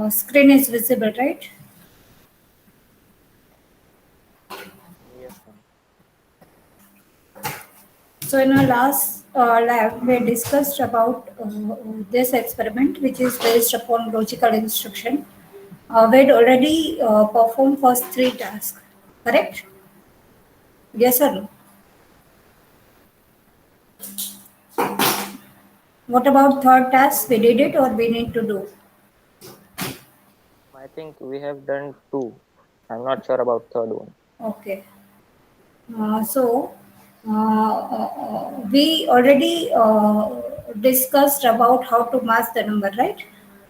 Screen is visible, right? Yes, ma'am. So in our last lab, we discussed about this experiment, which is based upon logical instruction. We had already performed first three tasks, correct? Yes or no? What about third task? We did it or we need to do? I think we have done two. I'm not sure about third one. Okay. We already discussed about how to mask the number, right?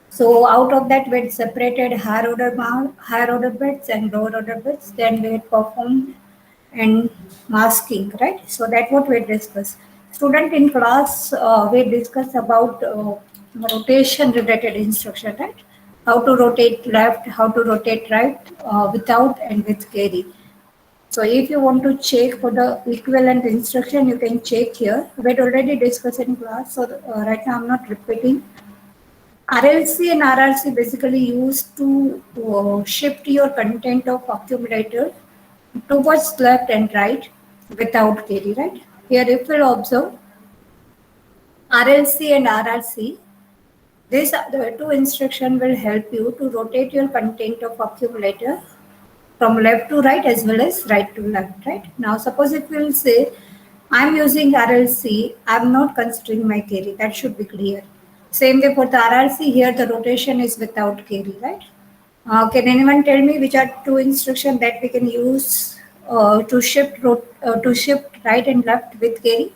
So out of that, we had separated higher order bits and lower order bits. Then we had performed and masking, right? So that's what we discussed. Student in class, we discussed about rotation related instruction, right? How to rotate left, how to rotate right, without and with carry. So if you want to check for the equivalent instruction, you can check here. We had already discussed in class, so right now I'm not repeating. RLC and RRC basically used to shift your content of accumulator towards left and right without carry, right? Here if you'll observe RLC and RRC, these are the two instruction will help you to rotate your content of accumulator from left to right as well as right to left, right? Now, suppose if we will say, I'm using RLC, I'm not considering my carry. That should be clear. Same way for the RRC, here the rotation is without carry, right? Can anyone tell me which are two instructions that we can use to shift right and left with carry?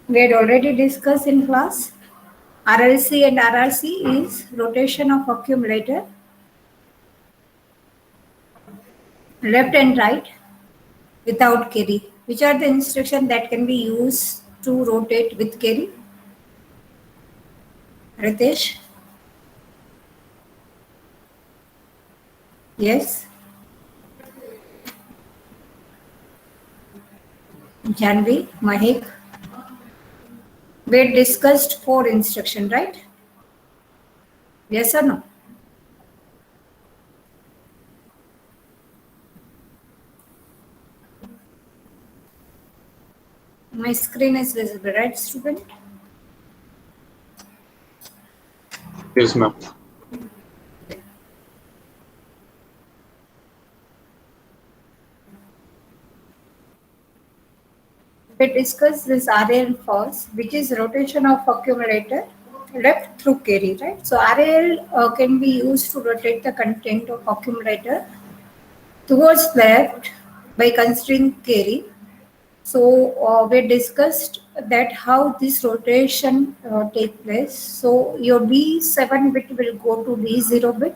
We had already discussed in class. RLC and RRC is rotation of accumulator left and right without carry. Which are the instructions that can be used to rotate with carry? Ritesh? Yes. Janvi? Mahek? We discussed four instructions, right? Yes or no? My screen is visible, right, student? Yes, ma'am. We discussed this RAL first, which is rotation of accumulator left through carry, right? So RAL can be used to rotate the content of accumulator towards left by considering carry. So we discussed that how this rotation take place. So your D7 bit will go to D0 bit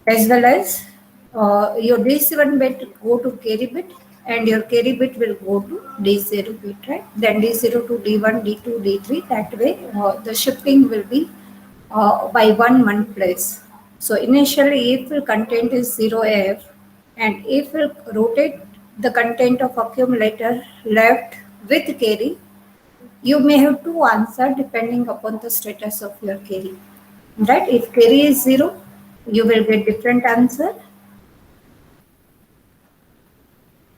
as well as your D7 bit go to carry bit and your carry bit will go to D0 bit, right? Then D0 to D1, D2, D3. That way the shifting will be by one place. So initially if the content is 0F and if we rotate the content of accumulator left with carry, you may have two answers depending upon the status of your carry. Right? If carry is 0, you will get different answer.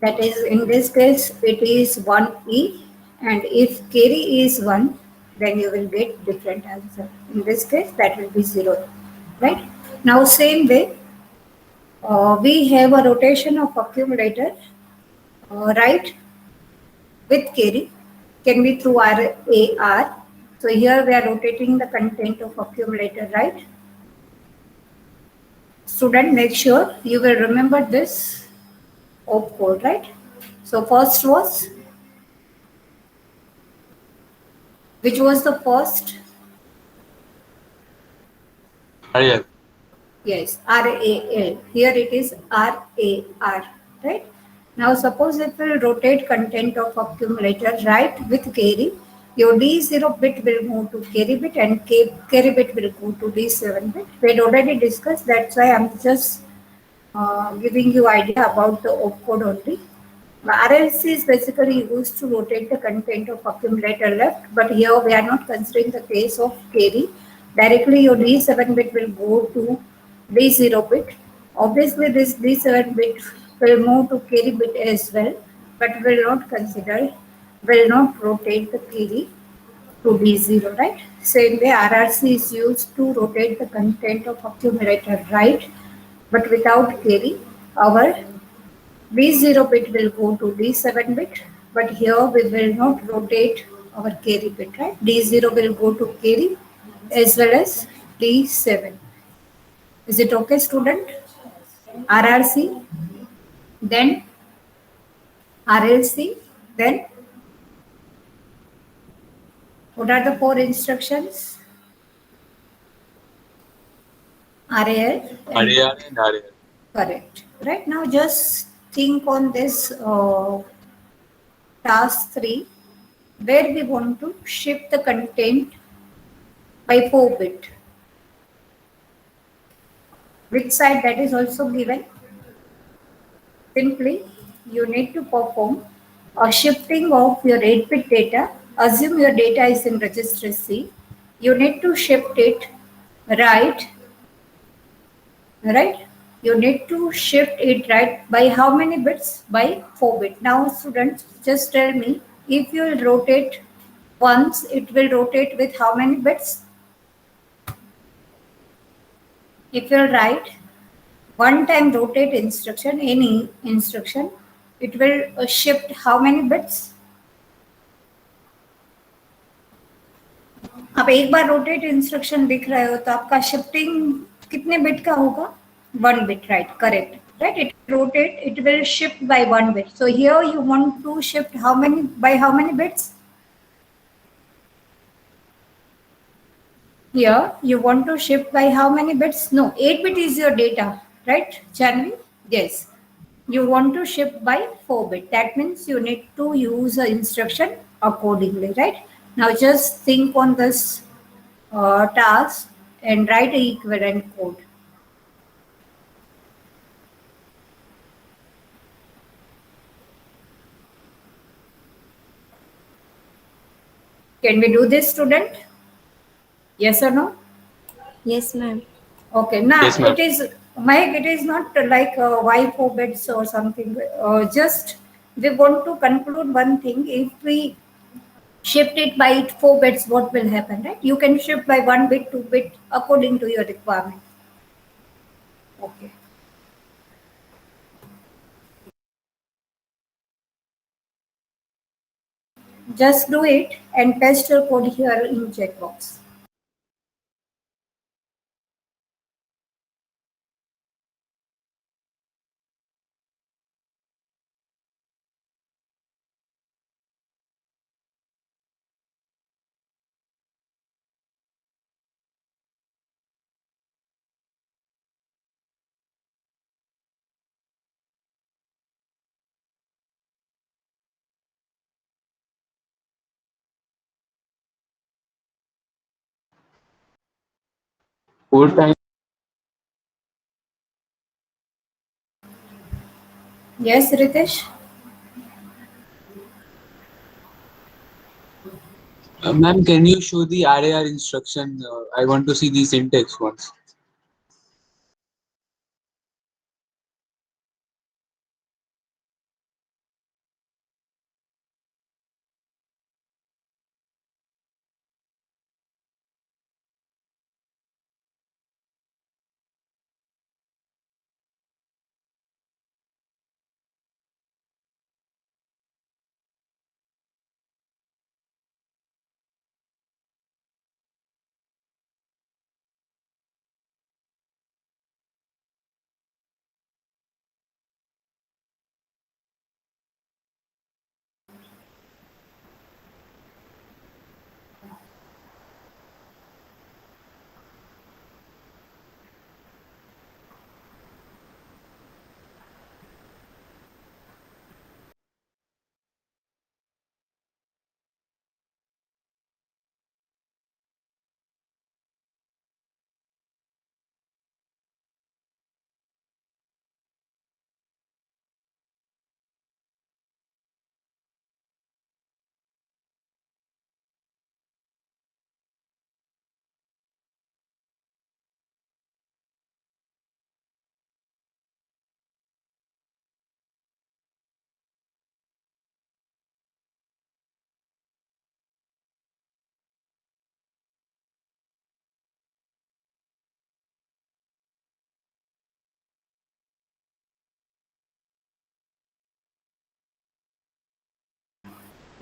That is, in this case, it is 1E, and if carry is 1, then you will get different answer. In this case, that will be 0. Right? Now, same way, we have a rotation of accumulator right with carry can be through RAR. So here we are rotating the content of accumulator, right? Student, make sure you will remember this opcode, right? So first was, which was the first? RAL. Yes, RAL. Here it is RAR, right? Now suppose if we rotate content of accumulator right with carry, your D0 bit will move to carry bit and carry bit will go to D7 bit. We had already discussed, that's why I'm just giving you idea about the opcode only. RLC is basically used to rotate the content of accumulator left, but here we are not considering the case of carry. Directly your D7 bit will go to D0 bit. Obviously this D7 bit will move to carry bit as well, but will not rotate the carry to D0, right? Same way RRC is used to rotate the content of accumulator right, but without carry. Our D0 bit will go to D7 bit, but here we will not rotate our carry bit, right? D0 will go to carry as well as D7. Is it okay, student? RRC, then RLC, then what are the four instructions? RAL and RAR and RAL. correct. Right now, just think on this task 3 where we want to shift the content by 4 bit. Which side that is also given? Simply, you need to perform a shifting of your 8-bit data. Assume your data is in register C. You need to shift it right, right? You need to shift it right by how many bits? By 4 bit. Now, students, just tell me if you will rotate once, it will rotate with how many bits? If you write one time rotate instruction, any instruction, it will shift how many bits? अब एक बार rotate instruction दिख रहे हो तो आपका shifting कितने bit का होगा? 1 bit, right? Correct. Right? It rotate, it will shift by 1 bit. So here you want to shift how many by how many bits? Here you want to shift by how many bits? No, 8 bit is your data, right, Janvi? Yes. You want to shift by 4 bit. That means you need to use the instruction accordingly, right? Now just think on this task and write a equivalent code. Can we do this, student? Yes or no? Yes, ma'am. Okay, now Yes, ma'am. it is, Mike, it is not like why 4 bits or something. Just we want to conclude one thing. If we shift it by 4 bits, what will happen, right? You can shift by 1 bit, 2 bit according to your requirement. Okay. Just do it and paste your code here in chat box. Four times. Yes, Ritesh? Ma'am, can you show the RAR instruction? I want to see the syntax once.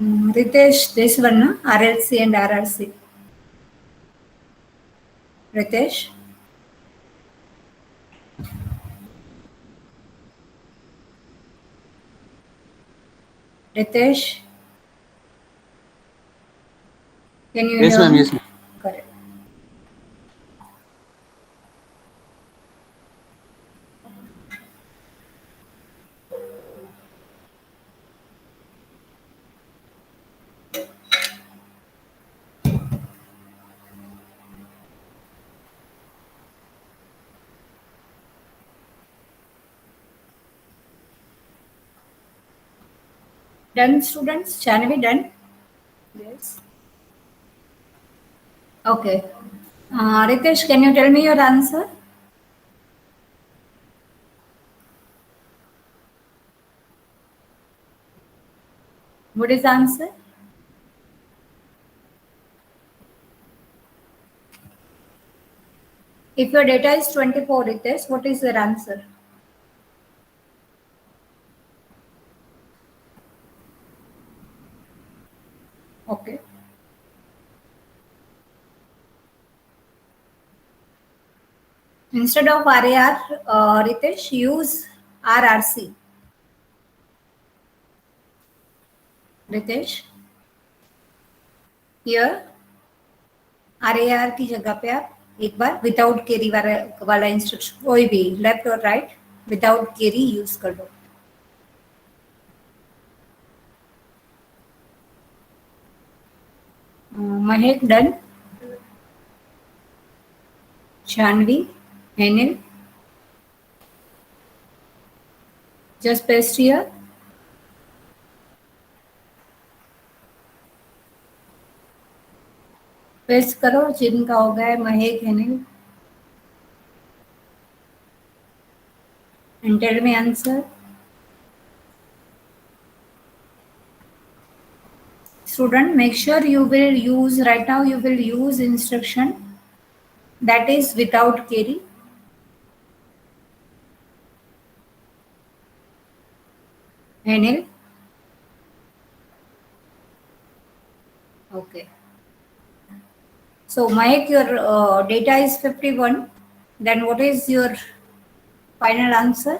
Ritesh, this one, no? RLC and RRC. Ritesh? Ritesh? Can you Yes, hear ma'am. me? Yes, ma'am. Correct. Done, students? Shall we done? Yes. Okay. Ritesh, can you tell me your answer? What is the answer? If your data is 24, Ritesh, what is your answer? Okay. Instead of RAR, Ritesh, use RRC. Ritesh, here RAR की जगह पे आप एक बार without केरी वाला instruction कोई भी left और right without केरी use कर लो. Mahek done. Shanvi, Anil, just paste here. Paste करो जिनका हो गया है Mahek Anil and tell me answer. Student, make sure you will use right now. You will use instruction that is without carry. Anil. Okay. So Mahek, your data is 51. Then what is your final answer?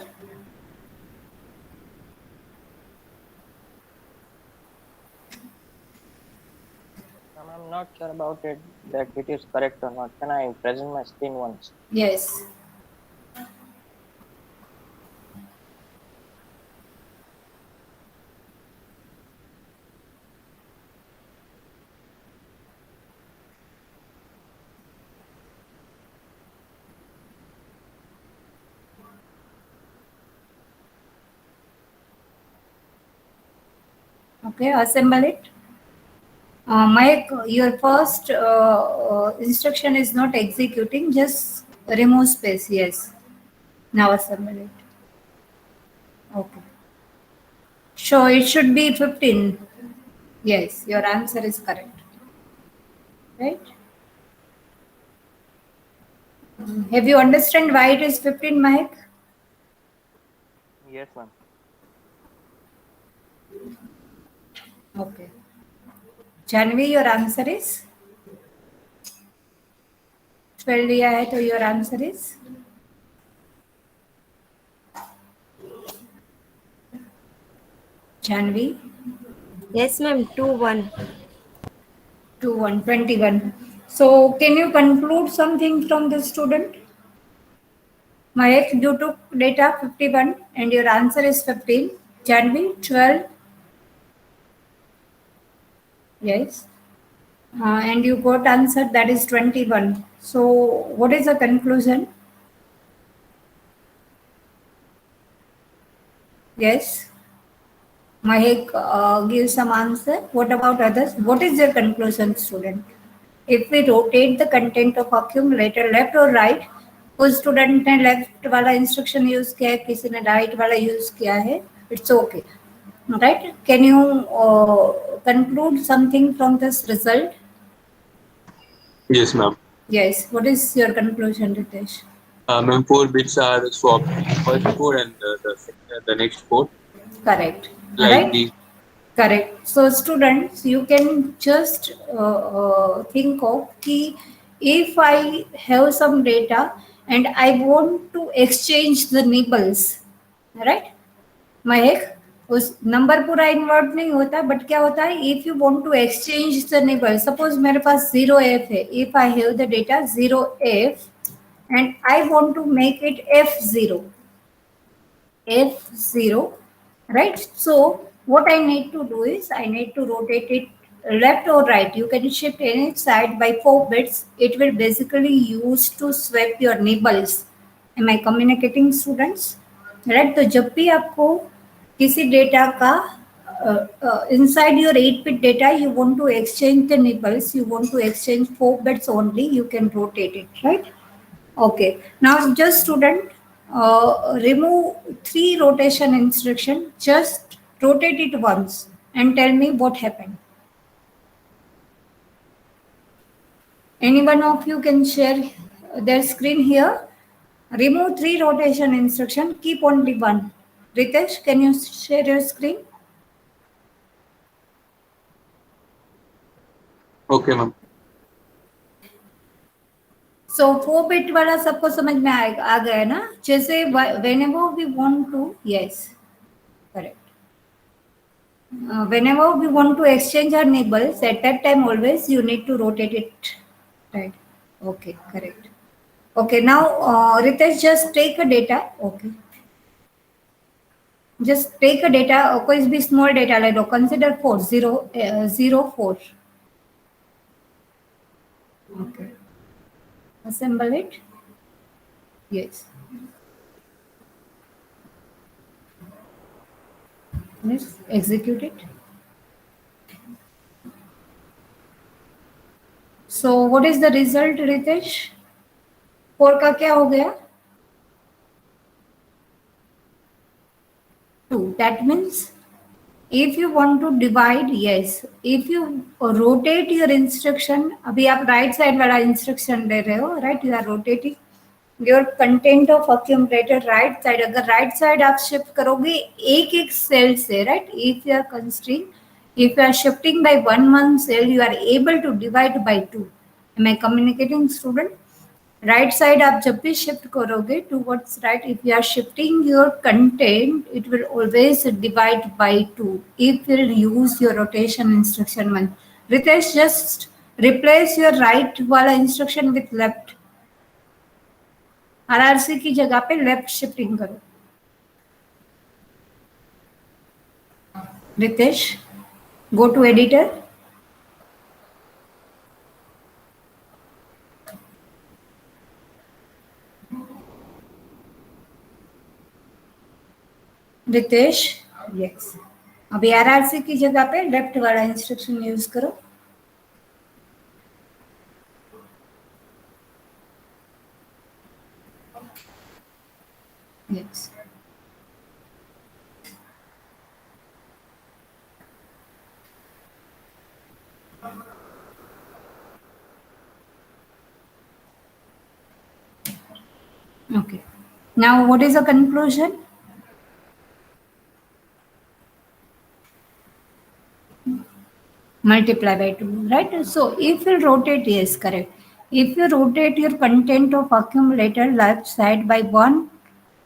I'm not sure about it, that it is correct or not. Can I present my screen once? Yes. Okay, assemble it. Mike, your first instruction is not executing, just remove space. Yes. Now assemble it. Okay. So it should be 15. Yes, your answer is correct. Right? Have you understand why it is 15, Mike? Yes, ma'am. Okay. Janvi, your answer is 12 लिया है तो your answer is Janvi Yes, ma'am. 2-1. 21. So can you conclude something from the student? Mahek, you took data 51 and your answer is 15. Janvi 12. Yes. And you got answer that is 21. So what is the conclusion? Yes. Mahek gives some answer. What about others? What is your conclusion, student? If we rotate the content of accumulator left or right, उस student ने left वाला instruction use किया है, किसी ने right वाला use किया है, it's okay, right? Can you conclude something from this result? Yes, ma'am. Yes. What is your conclusion, Ritesh? Ma'am, 4 bits are swapped. First 4 and the next 4. Correct. Like Right? these. Correct. So students, you can just think of कि if I have some data and I want to exchange the nibbles, right? महक उस number पूरा invert नहीं होता but क्या होता है if you want to exchange the nibble suppose मेरे पास 0f है if I have the data 0f and I want to make it f0 f0, right? So what I need to do is I need to rotate it left or right. You can shift any side by 4 bits. It will basically use to swap your nibbles. Am I communicating, students? Right? तो जब भी आपको किसी data का inside your 8-bit data you want to exchange the nibbles, you want to exchange 4 bits only, you can rotate it, right? Okay. Now just student remove 3 rotation instruction. Just rotate it once and tell me what happened. Any one of you can share their screen here. Remove 3 rotation instruction. Keep only 1. Ritesh, can you share your screen? Okay, ma'am. So 4-bit वाला सबको समझ में आ गया ना? जैसे whenever we want to, yes, correct. Whenever we want to exchange our nibbles, at that time always you need to rotate it, right? Okay, correct. Okay, now Ritesh, just take a data. Okay, just take a data. कोई भी small data ले लो. Consider 4 0 0 4. Okay, assemble it. Yes. Let's execute it. So what is the result, Ritesh? 4 का क्या हो गया? 2. That means if you want to divide, yes, if you rotate your instruction, अभी आप right side वाला instruction ले रहे हो, right? You are rotating your content of accumulator right side. अगर right side आप shift करोगे एक cell से, right? If you are constrained, if you are shifting by one cell, you are able to divide by 2. Am I communicating, student? Right side आप जब भी shift करोगे towards right if you are shifting your content it will always divide by 2 if will use your rotation instruction 1. Ritesh just replace your right वाला instruction with left. RRC की जगह पे left shifting करो. Ritesh go to editor. Ritesh yes अभी RRC की जगह पे left वाला इंस्ट्रक्शन यूज करो. Yes okay. Now what is the conclusion? Multiply by 2, right? So if you rotate, yes, correct. If you rotate your content of accumulator left side by 1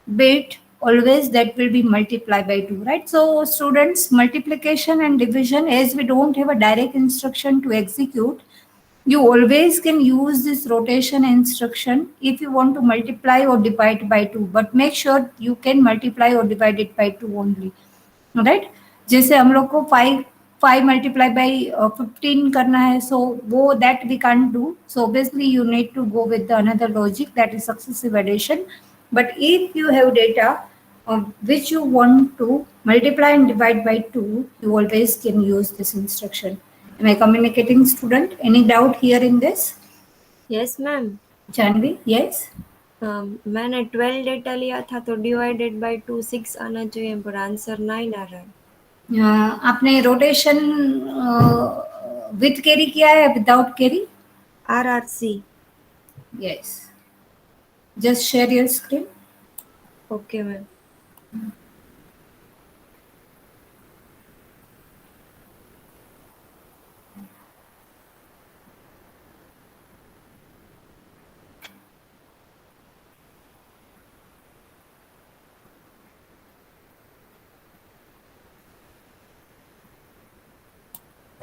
bit, always that will be multiplied by 2, right? So students, multiplication and division, as we don't have a direct instruction to execute, you always can use this rotation instruction if you want to multiply or divide by 2, but make sure you can multiply or divide it by 2 only, right? जैसे हम लोग को 5 multiply by 15 करना है, so वो that we can't do. So obviously you need to go with another logic that is successive addition. But if you have data which you want to multiply and divide by 2, you always can use this instruction. Am I communicating, student? Any doubt here in this? Yes ma'am. Janvi, yes? मैंने 12 data लिया था तो divided by 2 6 आना चाहिए पर answer 9 आ रहा है. आपने रोटेशन विथ कैरी किया है without carry? RRC. Yes. Just share your screen. Okay ma'am.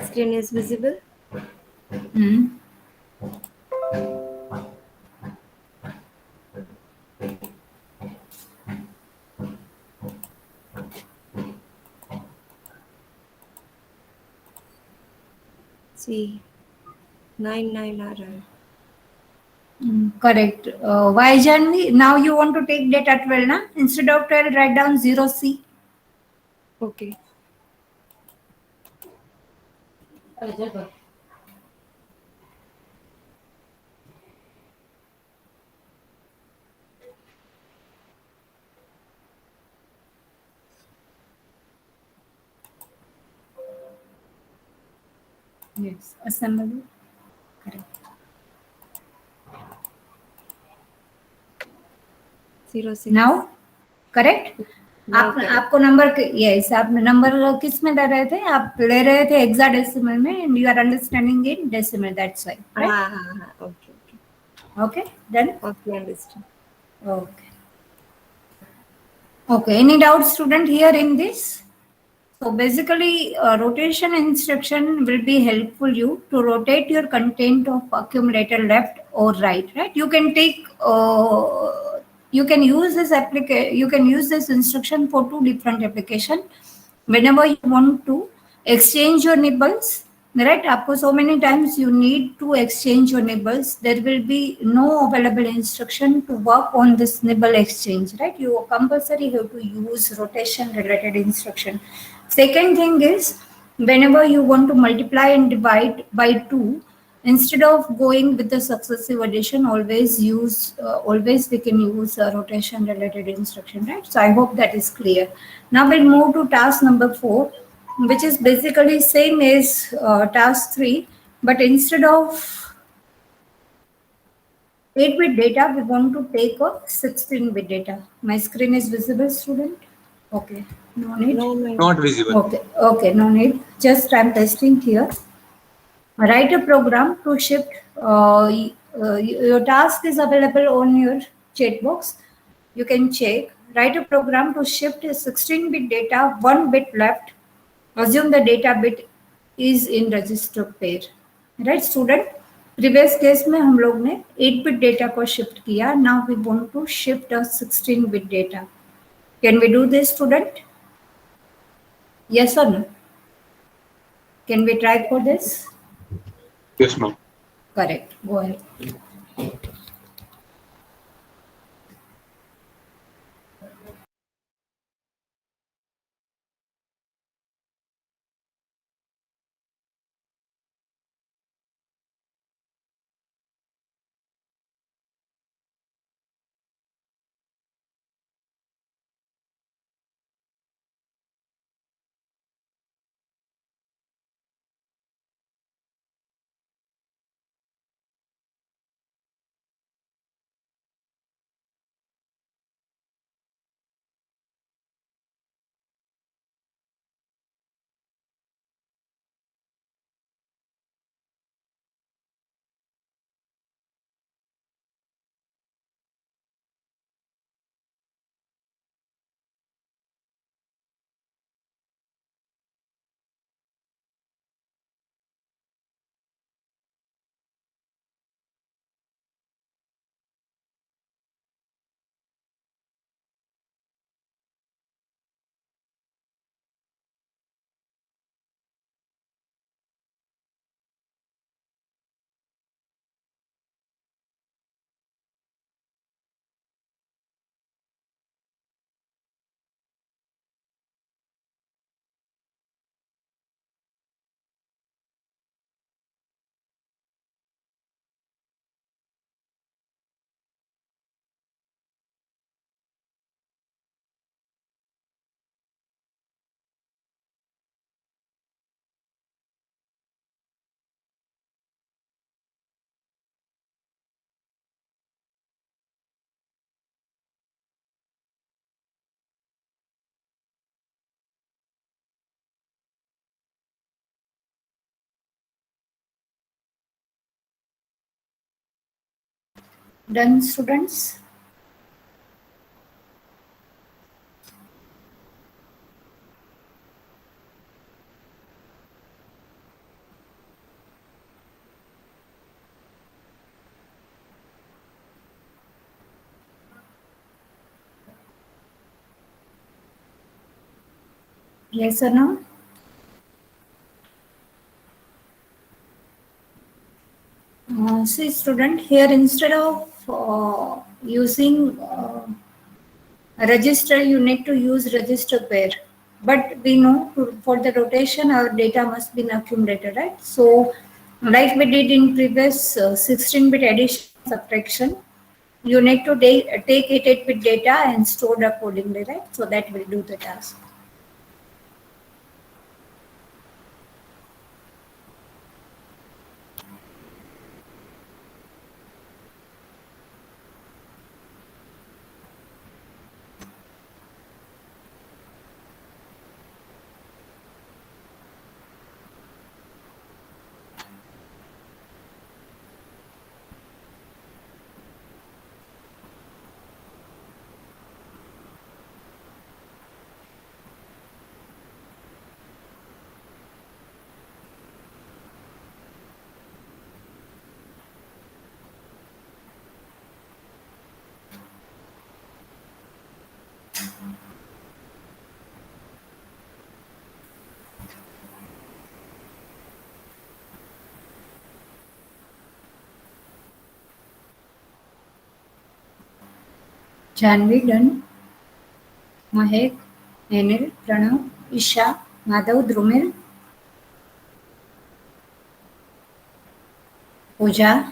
screen is visible. Hmm. See, 99 आ रहा है. Correct. Why Janvi? Now you want to take data 12, na? Instead of 12, write down 0C. Okay. Yes, assembly. Correct. 06. Now, correct? Now आप correct. आपको number yes आप number किस में ले रहे थे आप ले रहे थे हेक्साडेसिमल में and you are understanding in decimal that's why right हाँ. Okay. Okay done Okay, understand. Okay okay any doubt student here in this so basically rotation instruction will be helpful you to rotate your content of accumulator left or right you can take you can use this you can use this instruction for two different application whenever you want to exchange your nibbles right आपको so many times you need to exchange your nibbles there will be no available instruction to work on this nibble exchange right you compulsory have to use rotation related instruction second thing is whenever you want to multiply and divide by 2 instead of going with the successive addition always we can use a rotation related instruction right so I hope that is clear now we'll move to task number 4 which is basically same as task 3 but instead of 8-bit data we want to take a 16-bit data my screen is visible student okay no need No, no. Not visible. okay no need just I'm testing here write a program to shift your task is available on your chat box you can check write a program to shift a 16-bit data 1 bit left assume the data bit is in register pair right student previous case में हम लोग ने 8 bit data को shift किया now we want to shift a 16 bit data can we do this student yes or no can we try for this Yes, ma'am. correct go ahead done students Yes or no? See, student, here instead of using register, you need to use register pair. But we know for the rotation, our data must be accumulated, right? So, like we did in previous 16-bit addition subtraction, you need to take 8-bit data and store accordingly, right? So that will do the task. Janvi done. Mahek, Enil, Pranav, Isha, Madhav, Drumil, Pooja,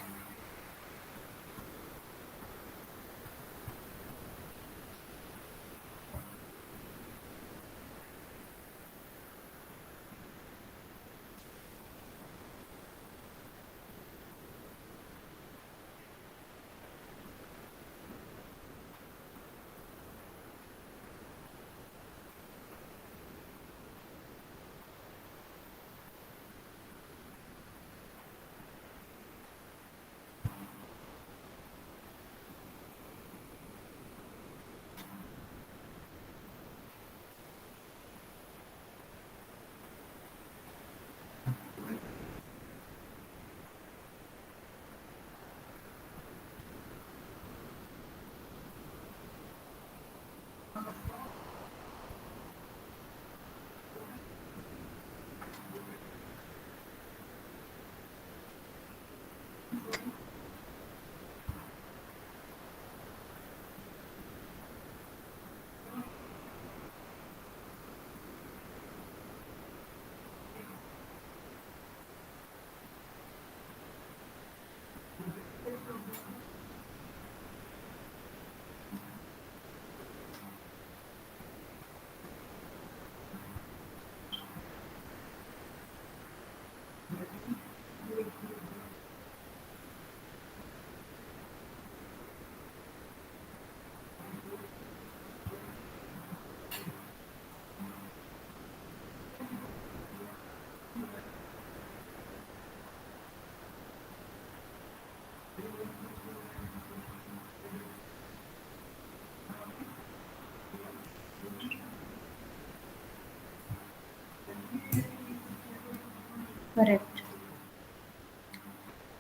correct.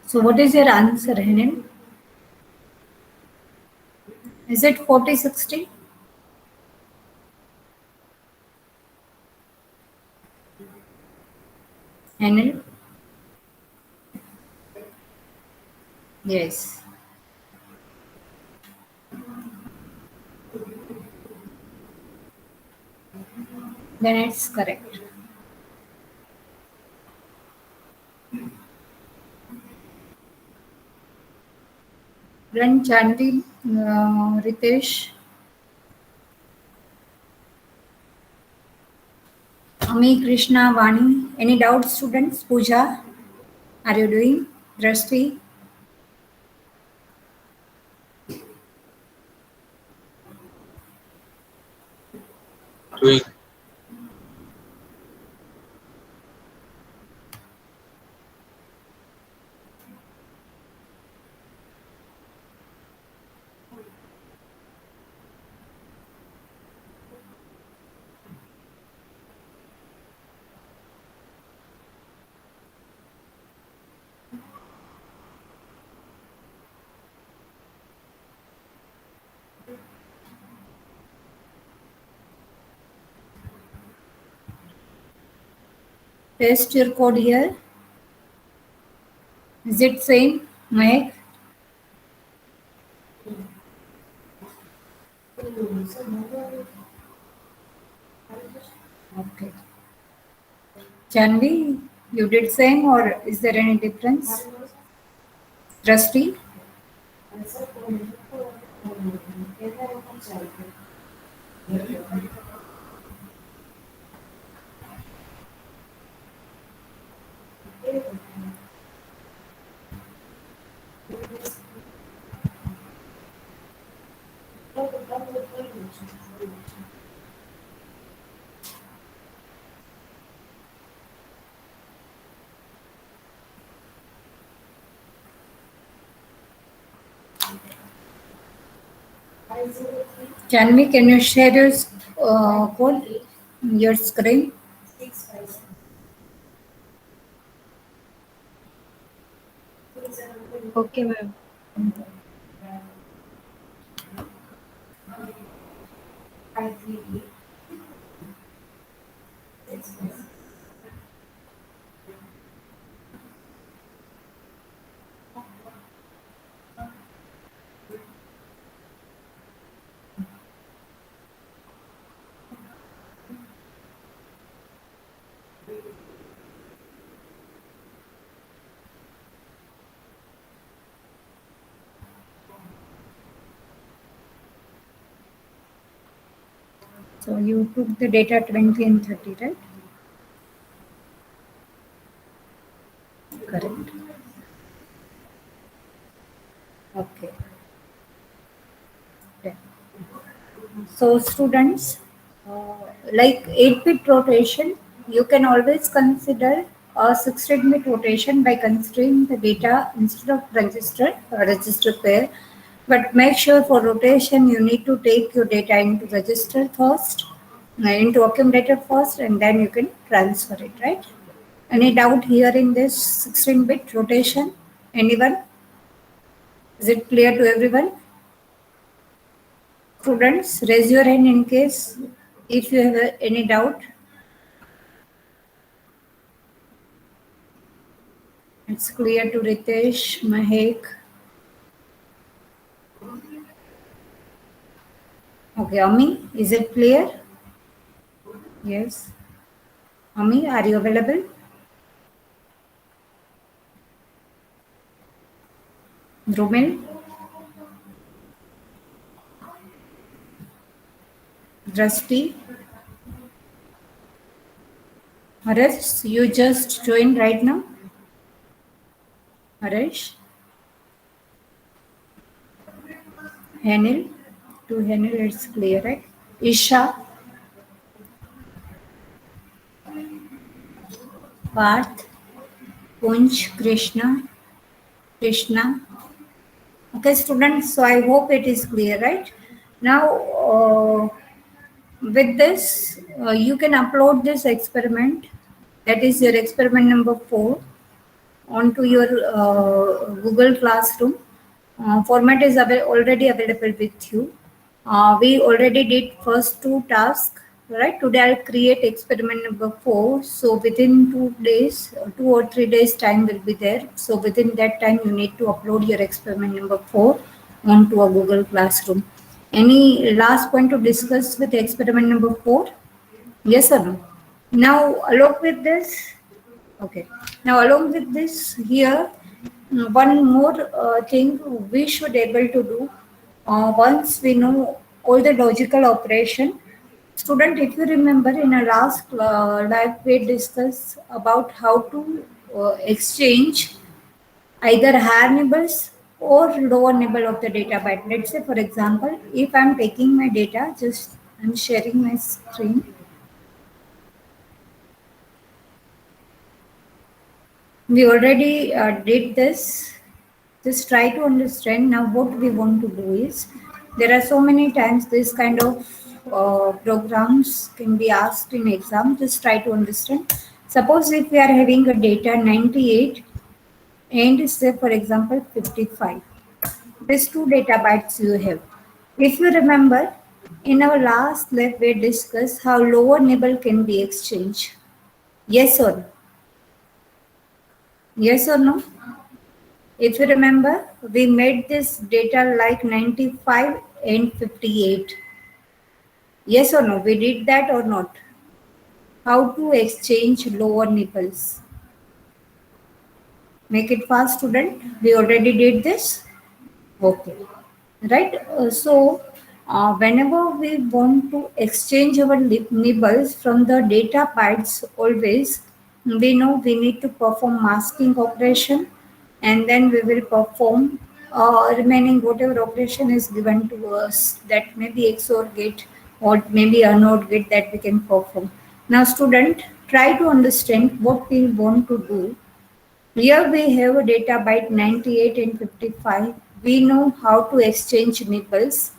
So what is your answer, Henil? Is it 4060? Henil? Yes. Then it's correct. Then Chandy, Ritesh, Ami, Krishna, Vani. Any doubts, students? Pooja, are you doing? Drashti? Doing. Paste your code here. Is it same, Mike? Okay. Janvi, you did same or is there any difference? Rusty? Janvi, can you share your code, your screen? Okay, ma'am. So you took the data 20 and 30, right? Correct. Okay. Yeah. So students, like 8-bit rotation, you can always consider a 16-bit rotation by considering the data instead of register pair. But make sure for rotation, you need to take your data into register first, into accumulator first, and then you can transfer it, right? Any doubt here in this 16-bit rotation? Anyone? Is it clear to everyone? Students, raise your hand in case if you have any doubt. It's clear to Ritesh, Mahek. Okay, Ami, is it clear? Yes. Ami, are you available? Romil? Rusty? Harish, you just joined right now? Harish? Hanil? To Hanil, it's clear, right? Isha? Parth? Punj? Krishna? Krishna? Okay, students, so I hope it is clear, right? Now, with this, you can upload this experiment, that is your experiment number 4, onto your Google Classroom. Format is already available with you. We already did first 2 tasks, right? Today I'll create experiment number 4. So within 2 days, 2 or 3 days time will be there. So within that time, you need to upload your experiment number 4 onto a Google Classroom. Any last point to discuss with experiment number 4? Yes or no? Now, along with this, okay. Now, along with this, here, one more thing we should able to do once we know all the logical operation. Student, if you remember in our last live, we discussed about how to exchange either higher nibbles or lower nibble of the data byte. Let's say, for example, if I'm taking my data, just I'm sharing my screen. We already did this. Just try to understand. Now what we want to do is, there are so many times this kind of programs can be asked in exam. Just try to understand. Suppose if we are having a data 98 and say for example 55. These 2 data bytes you have. If you remember, in our last lab we discussed how lower nibble can be exchanged. Yes or no? Yes or no? If you remember, we made this data like 95 and 58. Yes or no? We did that or not? How to exchange lower nipples? Make it fast, student. We already did this. Okay. Right. Whenever we want to exchange our nibbles from the data bytes, always we know we need to perform masking operation, and then we will perform remaining whatever operation is given to us. That may be XOR gate or maybe a NOT gate that we can perform. Now, student, try to understand what we want to do. Here we have a data byte 98 and 55. We know how to exchange nibbles.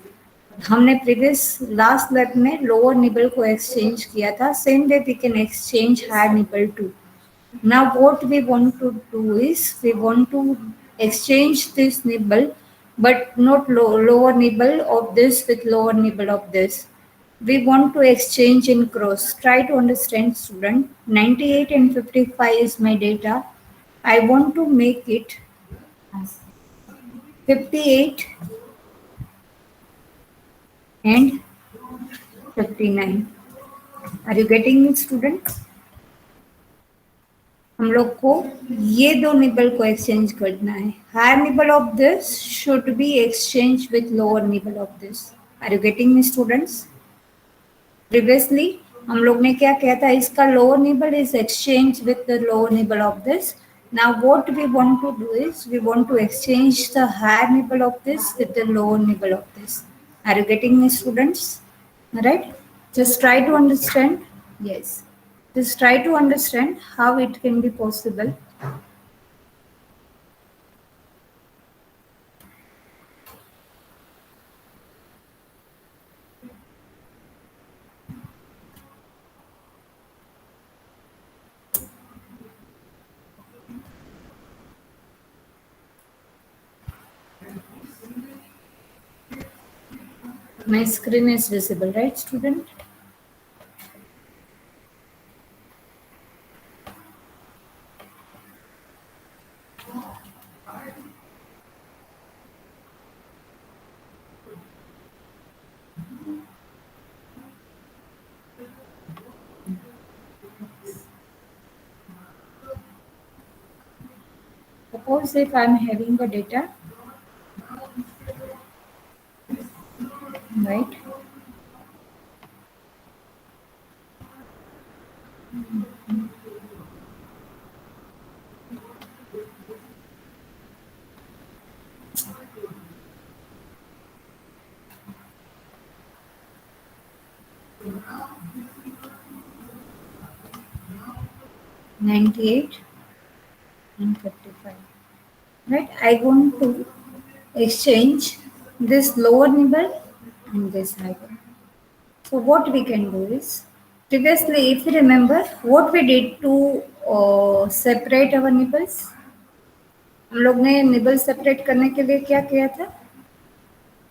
हमने previous last lab में lower nibble को exchange किया था. Same way we can exchange higher nibble too. Now what we want to do is we want to exchange this nibble, but not lower nibble of this with lower nibble of this. We want to exchange in cross. Try to understand, student. 98 and 55 is my data. I want to make it 58 and 59. Are you getting me, student? हम लोग को ये दो nibble को exchange करना है. Higher nibble of this should be exchange with lower nibble of this. Are you getting me, students? Previously हम लोग ने क्या किया था, इसका lower nibble is exchange with the lower nibble of this. Now what we want to do is we want to exchange the higher nibble of this with the lower nibble of this. Are you getting me, students? Right? Just try to understand. Yes. Just try to understand how it can be possible. My screen is visible, right, student? Suppose if I'm having a data, right? $98 and $55. Right? I want to exchange this lower nibble and this higher. So what we can do is, previously, if you remember, what we did to separate our nibbles, हम लोग ने nibble separate करने के लिए क्या किया था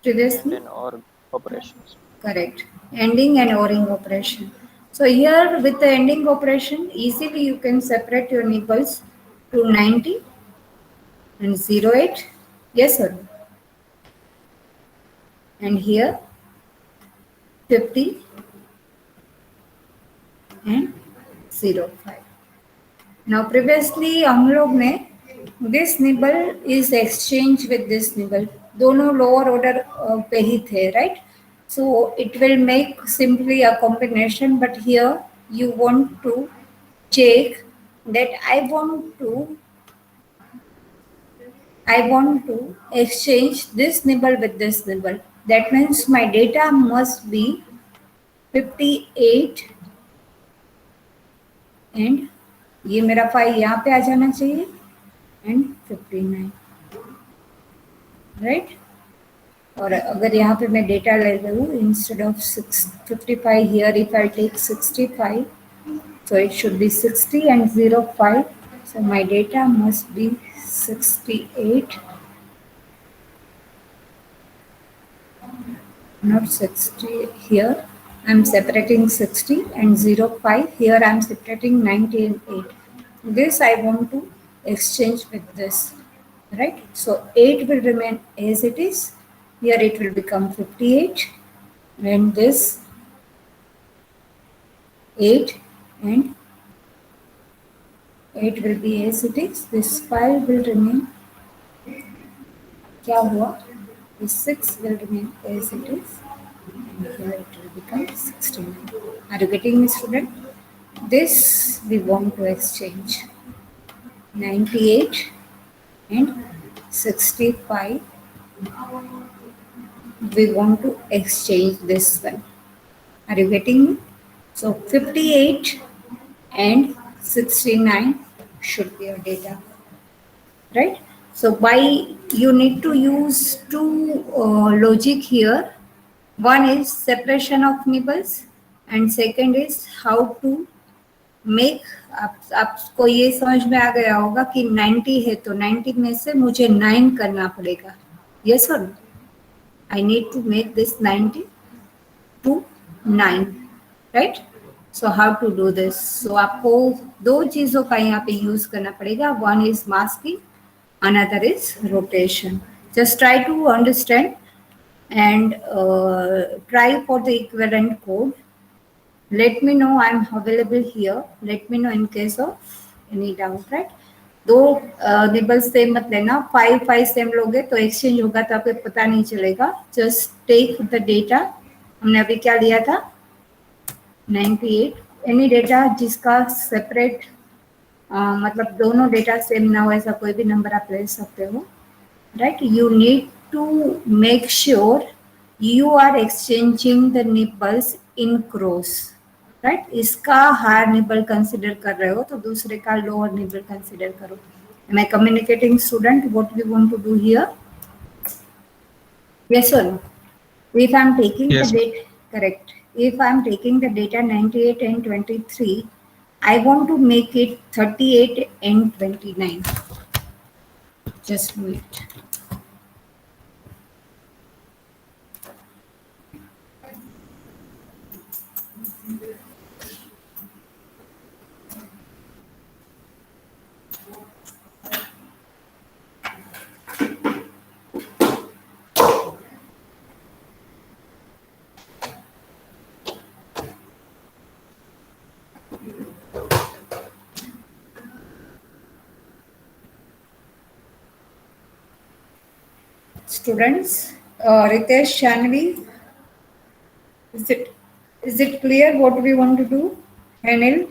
previously? And OR operations. Correct. Ending and ORing operation. So here with the ending operation, easily you can separate your nibbles to 90 and 08. Yes or no? And here 50 and 05. Now previously हम लोग ने this nibble is exchanged with this nibble. दोनों lower order पे ही थे, right? So it will make simply a combination, but here you want to check that I want to exchange this nibble with this nibble. That means my data must be 58 and ये मेरा 5 यहाँ पे आ जाना चाहिए and 59, right? और अगर यहाँ पे मैं डेटा ले लूँ, instead of 55 here, if I take 65, so it should be 60 and 05. So my data must be 68, not 60 here. I'm separating 60 and 05. Here I'm separating 90 and 8. This I want to exchange with this, right? So 8 will remain as it is. Here it will become 58, and this 8 and 8 will be as it is. This 5 will remain. क्या हुआ? This 6 will remain as it is. And here it will become 69. Are you getting me, student? This we want to exchange. 98 and 65. We want to exchange this one. Are you getting me? So 58 and 69 should be your data, right? So by you need to use two logic here. One is separation of nibbles and second is how to make. आपको ये समझ में आ गया होगा कि 90 है तो 90 में से मुझे 9 करना पड़ेगा. Yes or no? I need to make this 90 to 9, right? So how to do this? So आपको दो चीजों का यहाँ पे यूज करना पड़ेगा. One is masking, another is rotation. Just try to understand and try for the equivalent code. Let me know. I'm available here. Let me know in case of any doubt, right? दो nibbles same मत लेना. 5 same लोगे तो exchange होगा तो आपको पता नहीं चलेगा. Just take the data. हमने अभी क्या लिया था? 98. एनी डेटा जिसका सेपरेट मतलब दोनों डेटा सेम ना हो ऐसा कोई भी नंबर आप ले सकते हो, right? You need to make sure you are exchanging the nibbles in cross, right? इसका हायर निबल कंसिडर कर रहे हो तो दूसरे का लोअर निबल कंसिडर करो. Am I communicating, student, what we want to do here? Yes or no? If I'm taking Yes. the data, correct. If I'm taking the data 98 and 23, I want to make it 38 and 29. Just wait. Students, Ritesh, Shanvi, is it clear what we want to do? Anil?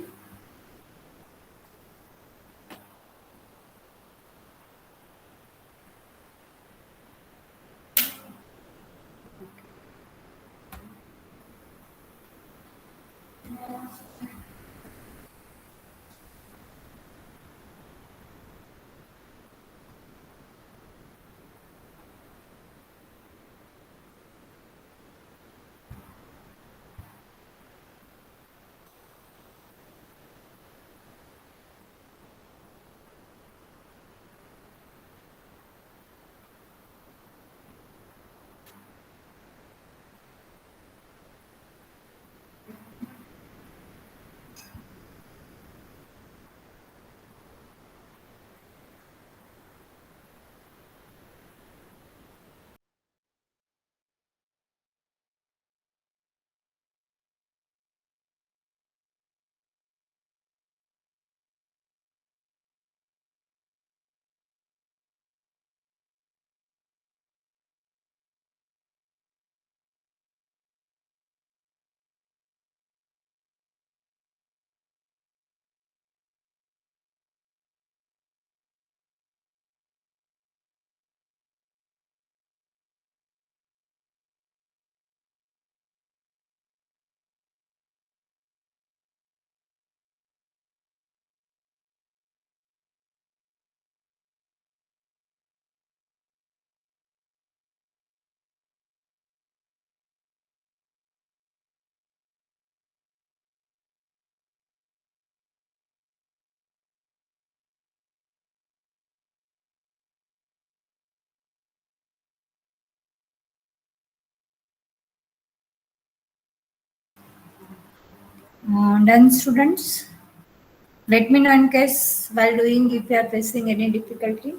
Done, students? Let me know in case while doing if you are facing any difficulty.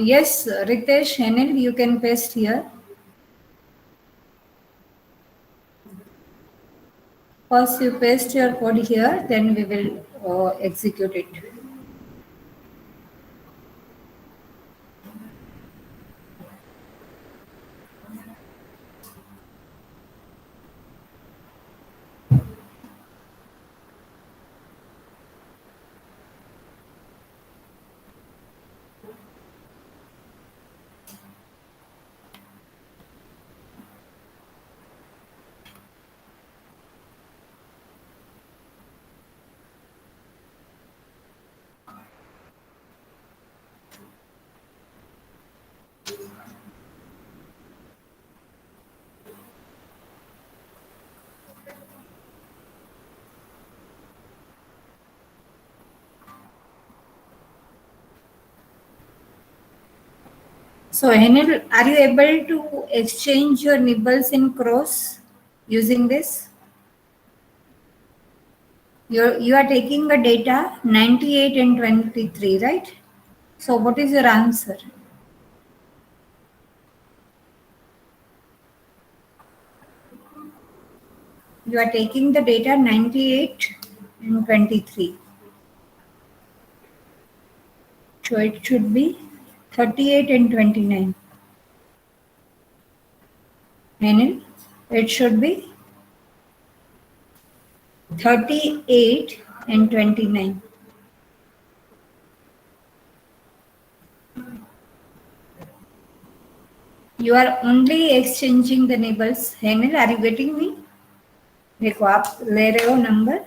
Yes, Ritesh, Henil, you can paste here. First, you paste your code here, then we will execute it. So, Henil, are you able to exchange your nibbles in crows using this? You are taking the data 98 and 23, right? So, what is your answer? You are taking the data 98 and 23. So it should be 38 and 29. And it should be 38 and 29. You are only exchanging the nibbles. Henel, are you getting me? देखो आप ले रहे हो number.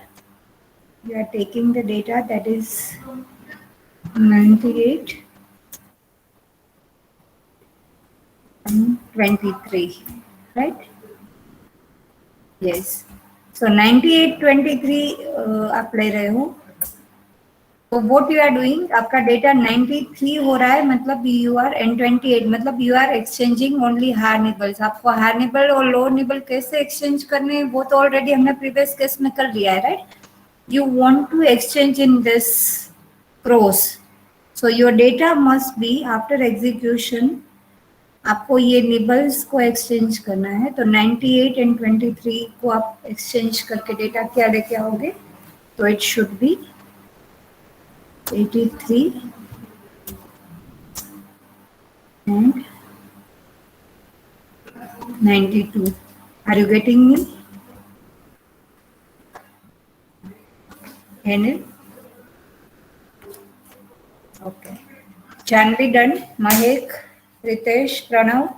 You are taking the data that is 98 and 23, right? Yes. So 98, 23 आप ले रहे हो. तो what you are doing, आपका डेटा 93 हो रहा है, मतलब you are and 28 मतलब you are exchanging only higher nibbles. आपको higher nibble और lower nibble कैसे exchange करने हैं वो तो already हमने previous case में कर लिया है, right? You want to exchange in this cross. So your data must be after execution. आपको ये निबल्स को एक्सचेंज करना है, तो 98 एंड 23 को आप एक्सचेंज करके डेटा क्या लेके आओगे? तो it should be 83 and 92. Are you getting me? Anil? Okay. Chanvi done. Mahek, Ritesh, Pranav.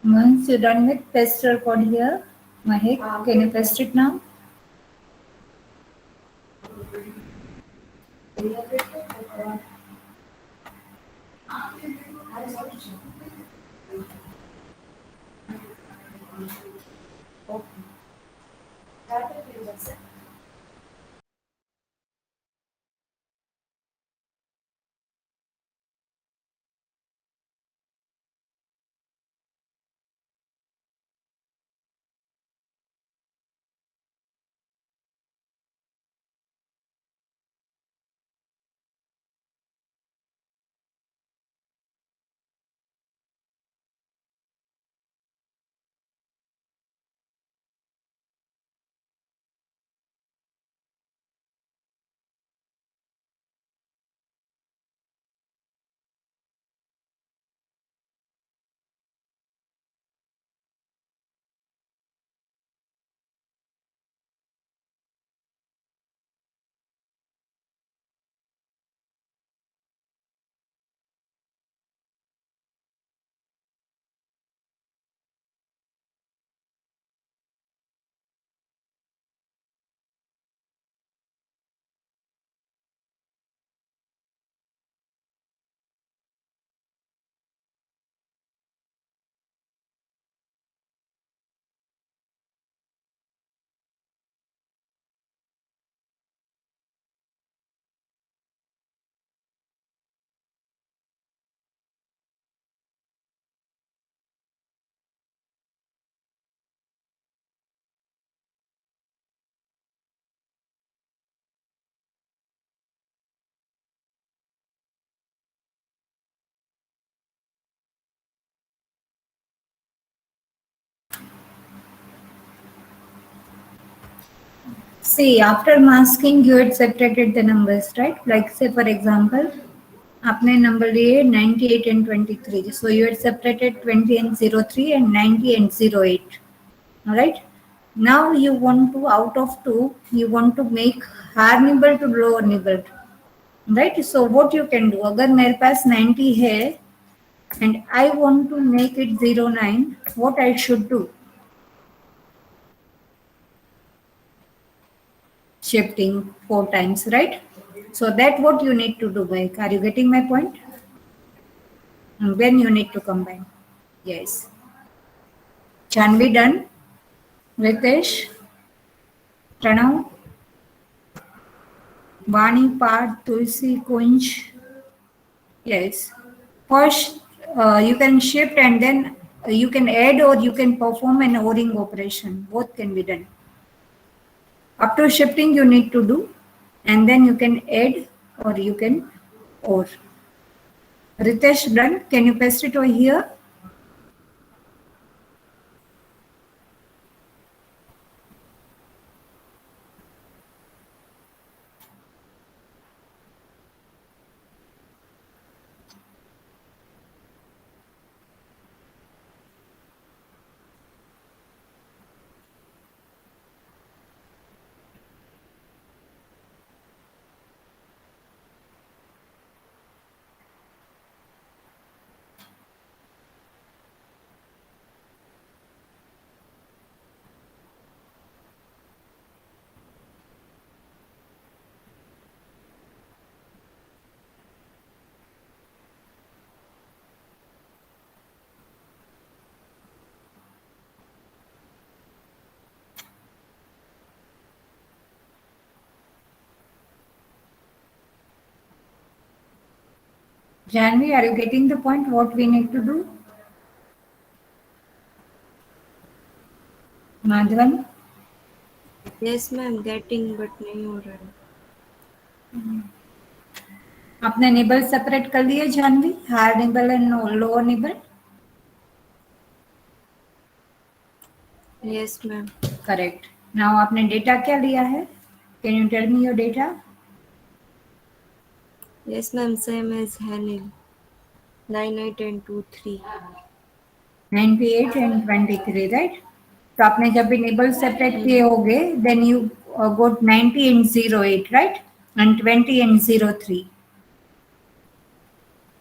Once you're done with paste record here, Mahek, can you paste it now? Okay. See, after masking, you had separated the numbers, right? Like, say, for example, आपने number लिए 98 and 23. So you had separated 20 and 03 and 90 and 08. All right. Now you want to, out of 2, you want to make higher nibble to lower nibble. Right. So what you can do, अगर मेरे पास 90 है and I want to make it 09, what I should do? Shifting 4 times, right? So that what you need to do, Mike. Are you getting my point? And then you need to combine. Yes. Can be done. Ritesh, Pranav, Vani, Part, Tulsi, Kunj. Yes. First, you can shift and then you can add or you can perform an ORing operation. Both can be done. After shifting, you need to do, and then you can add or you can OR. Ritesh, done. Can you paste it over here? Janvi, are you getting the point what we need to do? Madhavan? Yes, ma'am. Getting, but नहीं हो रहा है. आपने nibble separate कर लिए Janvi, higher nibble and lower nibble? Yes, ma'am. Correct. Now आपने data क्या लिया है? Can you tell me your data? Yes, ma'am. Same as Hanil. 98 and 23. 98 and 23, right? तो आपने जब भी निबल सेपरेट किए होंगे, then you got 90 and 08, right? And 20 and 03.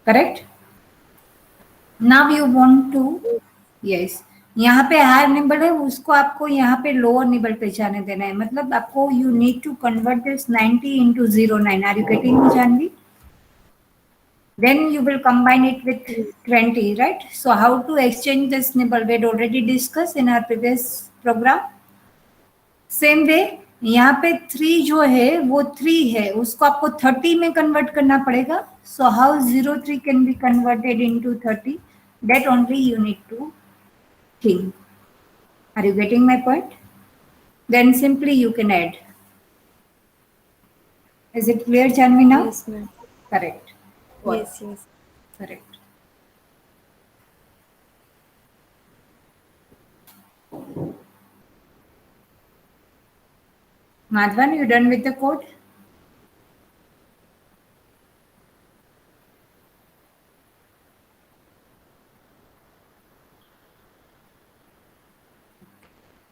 Correct? Now you want to, yes, यहाँ पे हायर निबल है, उसको आपको यहाँ पे लोअर निबल पे जाने देना है. मतलब आपको you need to convert this 90 into 09. Are you getting me, Janvi? Then you will combine it with 20, right? So how to exchange this nibble we had already discussed in our previous program. Same way, यहाँ पे 3 जो है वो 3 है, उसको आपको 30 में convert करना पड़ेगा. So how 03 can be converted into 30? That only you need to think. Are you getting my point? Then simply you can add. Is it clear, Janvi, now? Yes, ma'am. Correct. Yes, yes. Correct. Madhavan, you done with the code?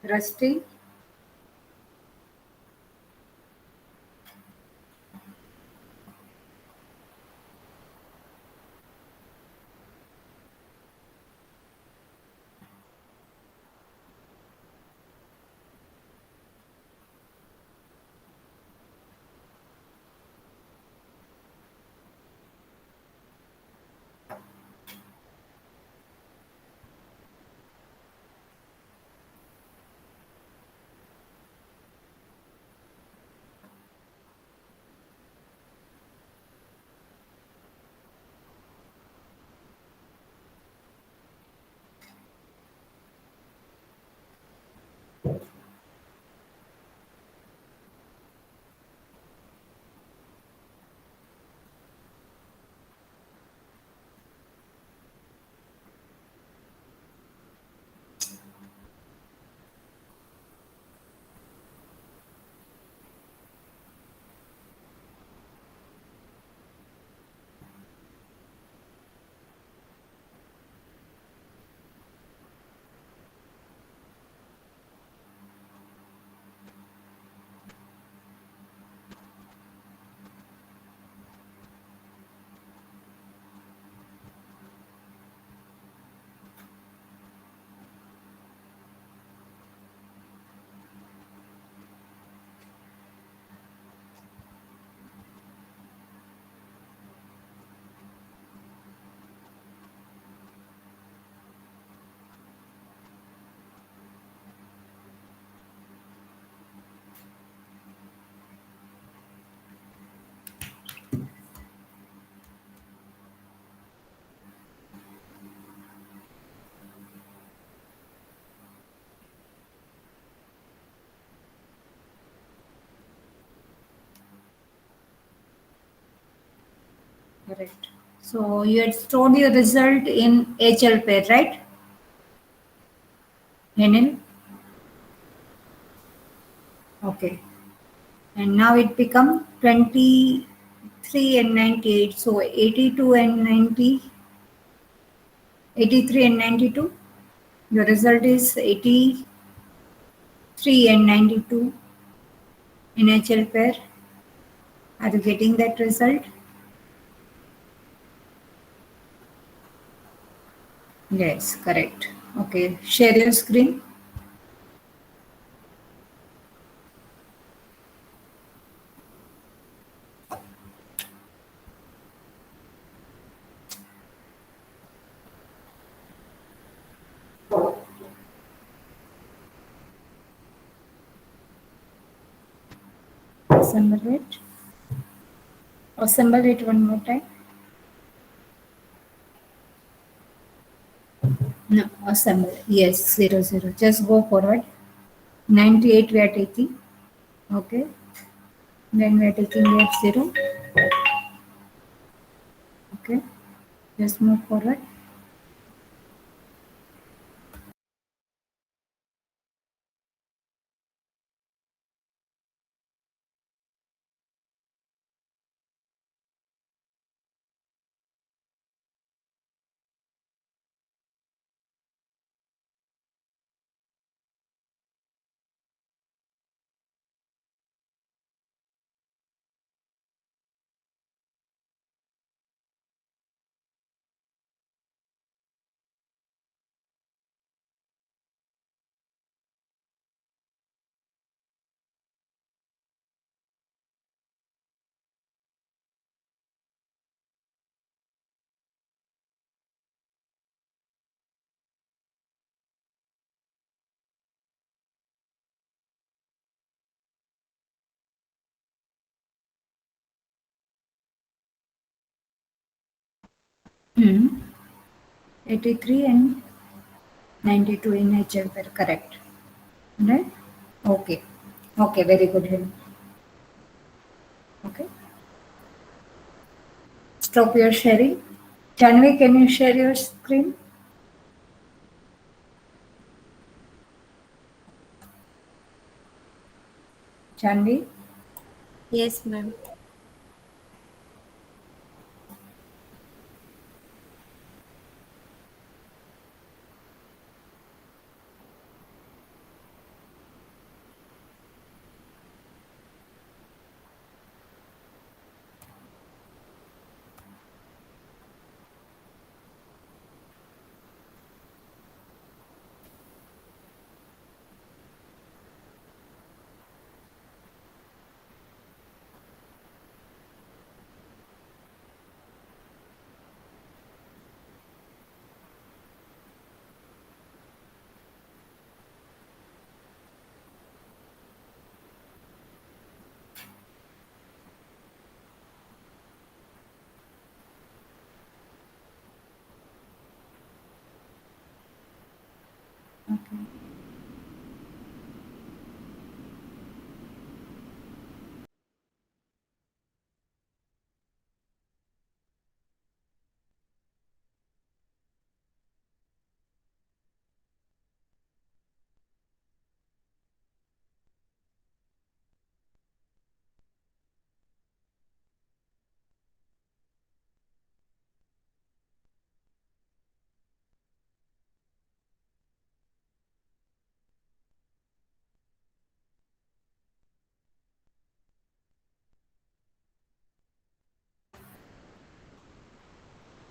Rusty? Correct. So you had stored your result in HL pair, right? Henil? Okay. And now it become 23 and 98. So 82 and 90, 83 and 92. Your result is 83 and 92 in HL pair. Are you getting that result? Yes, correct. Okay, share your screen. Assemble it. Assemble it one more time. No, assemble. Yes, 0, 0. Just go forward. 98 we are taking. Okay. Then we are taking F0. Okay. Just move forward. Hmm. 83 and 92 in HL pair. Correct. Right? Okay. Okay, very good. Hiren. Okay. Stop your sharing. Janvi, can you share your screen? Janvi? Yes, ma'am. Okay.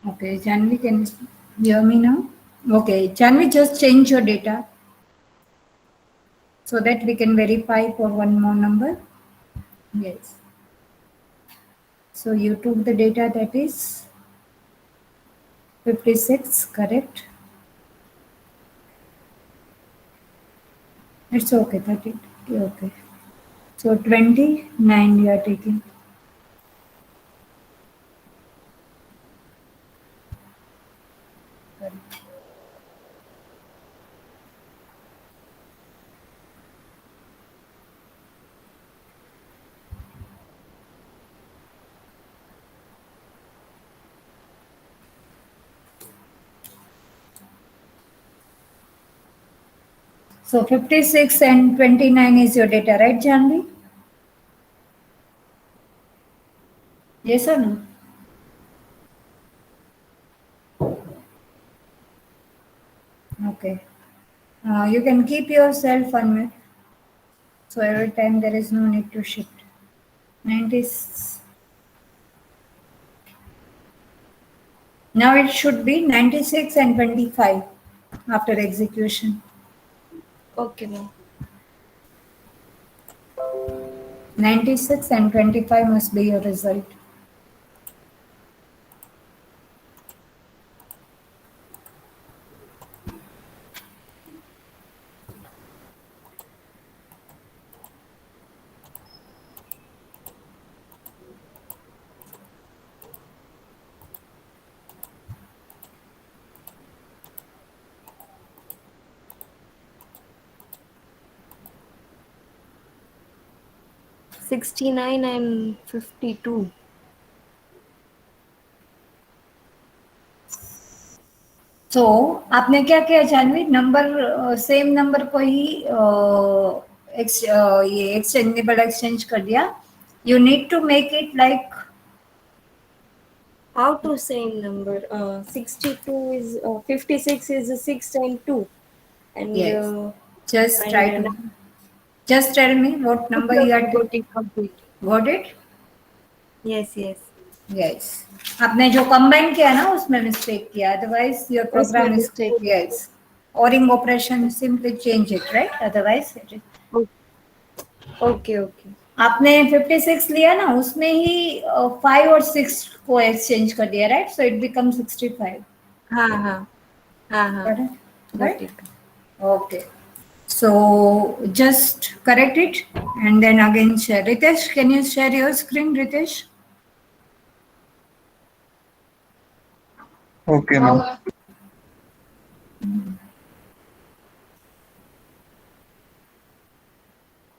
Okay, Janvi, can you hear me now? Okay, Janvi, just change your data so that we can verify for one more number. Yes. So you took the data that is 56, correct? It's okay, 30. Okay. So 29 you are taking. Correct. So 56 and 29 is your data, right, Janvi? Yes or no? Okay. You can keep yourself on mute. So every time there is no need to shift. 90. Now it should be 96 and 25 after execution. Okay, ma'am. 96 and 25 must be your result. – 69 and 52. तो आपने क्या किया Janvi, number same number को ही ये exchangeable exchange कर दिया. You need to make it like How to same number? 62 is 56 is 6 and 2, and yes. Just try and to just tell me what number you are complete. got it. Yes, yes. Yes. आपने जो combine किया ना उसमें mistake किया, otherwise your programme उसमें mistake. Yes. O-ring operation simply change it, right? Otherwise it. Okay, okay. आपने 56 लिया ना, उसमें ही 5 और 6 को एक्सचेंज कर दिया, राइट? So it become 65. हाँ हाँ हाँ हाँ. Right? Okay. So just correct it and then again share. Ritesh, can you share your screen, Ritesh? Okay, ma'am.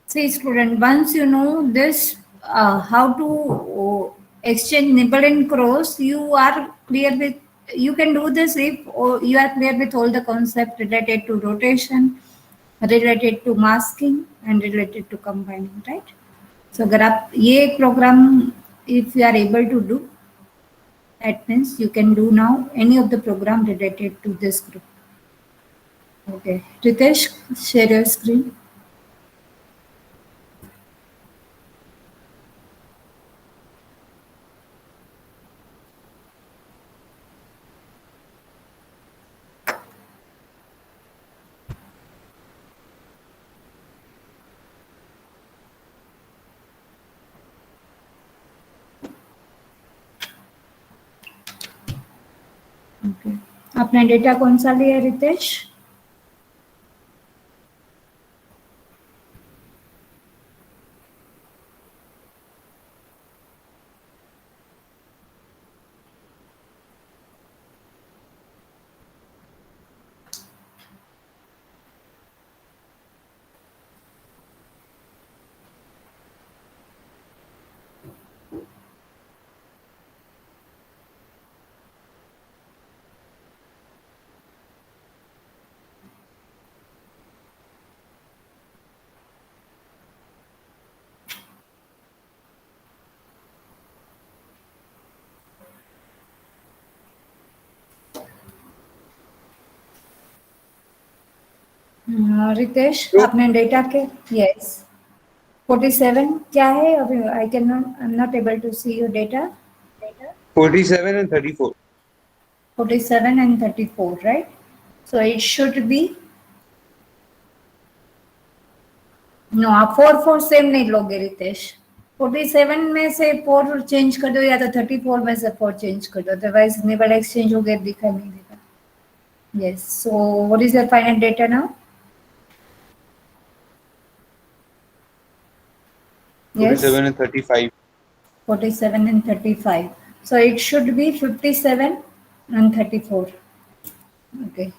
See, student, once you know this, how to exchange nibble and cross, you are clear with, you can do this if you are clear with all the concept related to rotation, related to masking and related to combining, right? So अगर आप ये program, if you are able to do, that means you can do now any of the program related to this group. Okay, Ritesh, share your screen. Okay. आपने data कौन सा लिया रितेश? रितेश, आपने data के yes 47 क्या है अभी? I can not able to see your data. 47 and 34. 47 and 34, right? So it should be, no आप 4 सेम नहीं लोगे रितेश. 47 में से 4 चेंज कर दो या तो 34 में से 4 चेंज कर दो, अदरवाइज नेबल एक्सचेंज हो गया, दिखा नहीं देगा. Yes. So what is your final data now? 47 and 35. 47 and 35. So it should be 57 and 34. Okay.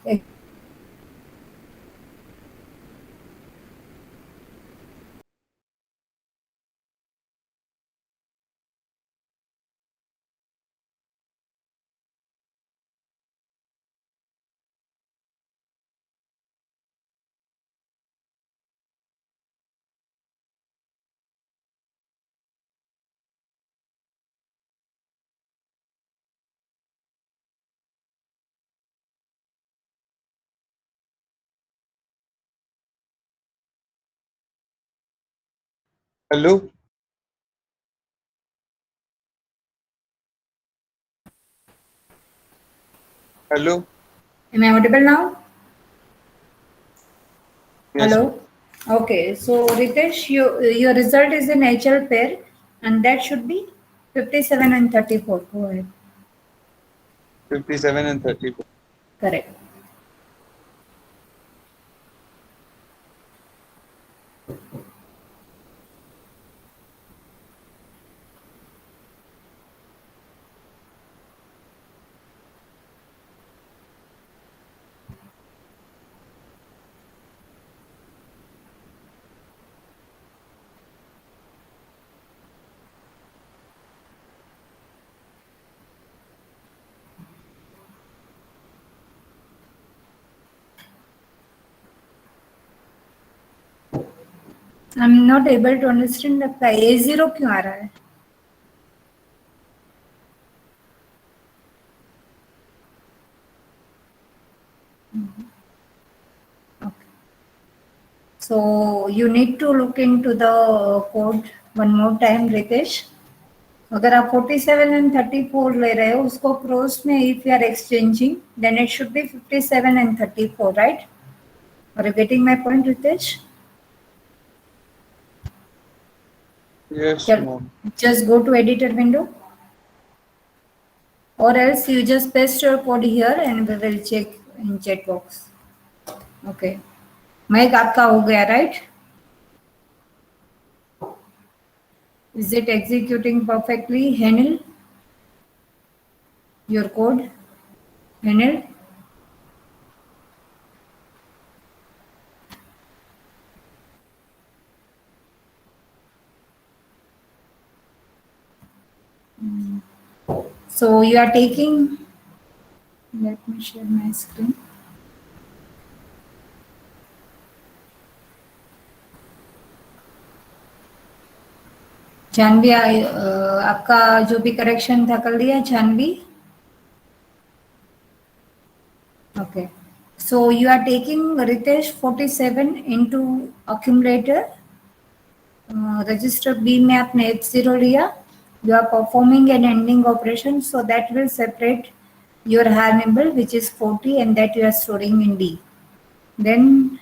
Hello. Hello. Am I audible now? Yes. Hello. Okay. So Ritesh, your result is in HL pair, and that should be 57 and 34. Go ahead. 57 and 34. Correct. I'm not able to understand आपका A0 क्यों आ रहा है? Okay. So you need to look into the code one more time, Ritesh. अगर आप 47 and 34 ले रहे हो उसको क्रॉस में if you are exchanging then it should be 57 and 34, right? Are you getting my point, Ritesh? Yes, Chal, ma'am. just go to editor window, or else you just paste your code here and we will check in chat box. Okay. Mic आपका हो गया, right? Is it executing perfectly? Henil, your code. Henil. So you are taking. Let me share my screen. Janvi आपका जो भी correction था कर लिया Janvi? Okay. So you are taking Ritesh 47 into accumulator. Register B में आपने H0 लिया. You are performing an ending operation, so that will separate your higher nimble, which is 40, and that you are storing in D. Then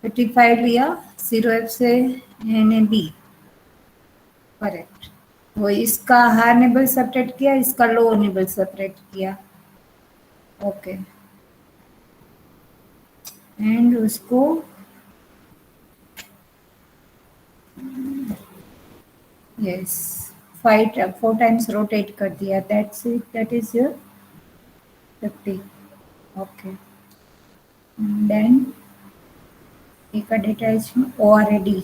55 लिया 0F से N B. Correct. वो इसका higher nibble separate किया, इसका lower nibble separate किया. Okay. And उसको yes 4 times rotate कर दिया. That's it. That is your 50. Okay. Then एक डेटा इसमें ऑलरेडी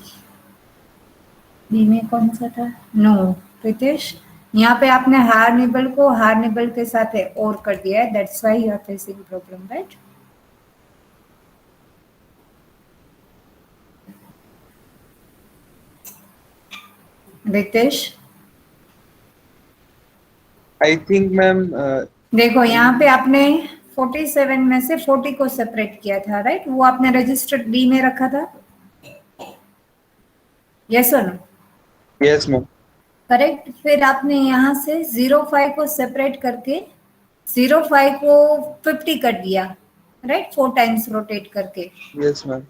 बी में कौन सा था? नो प्रीतेश, यहाँ पे आपने हायर निबल को हायर निबल के साथ और कर दिया है. That's why you are facing problem, right? Ritesh, I think, ma'am. देखो यहाँ पे आपने 47 में से 40 को सेपरेट किया था, राइट? वो आपने रजिस्टर्ड बी में रखा था. यस और नो? Yes, ma'am. करेक्ट. फिर आपने यहाँ से 05 को सेपरेट करके 05 को 50 कर दिया, राइट? 4 टाइम्स रोटेट करके. Yes, ma'am.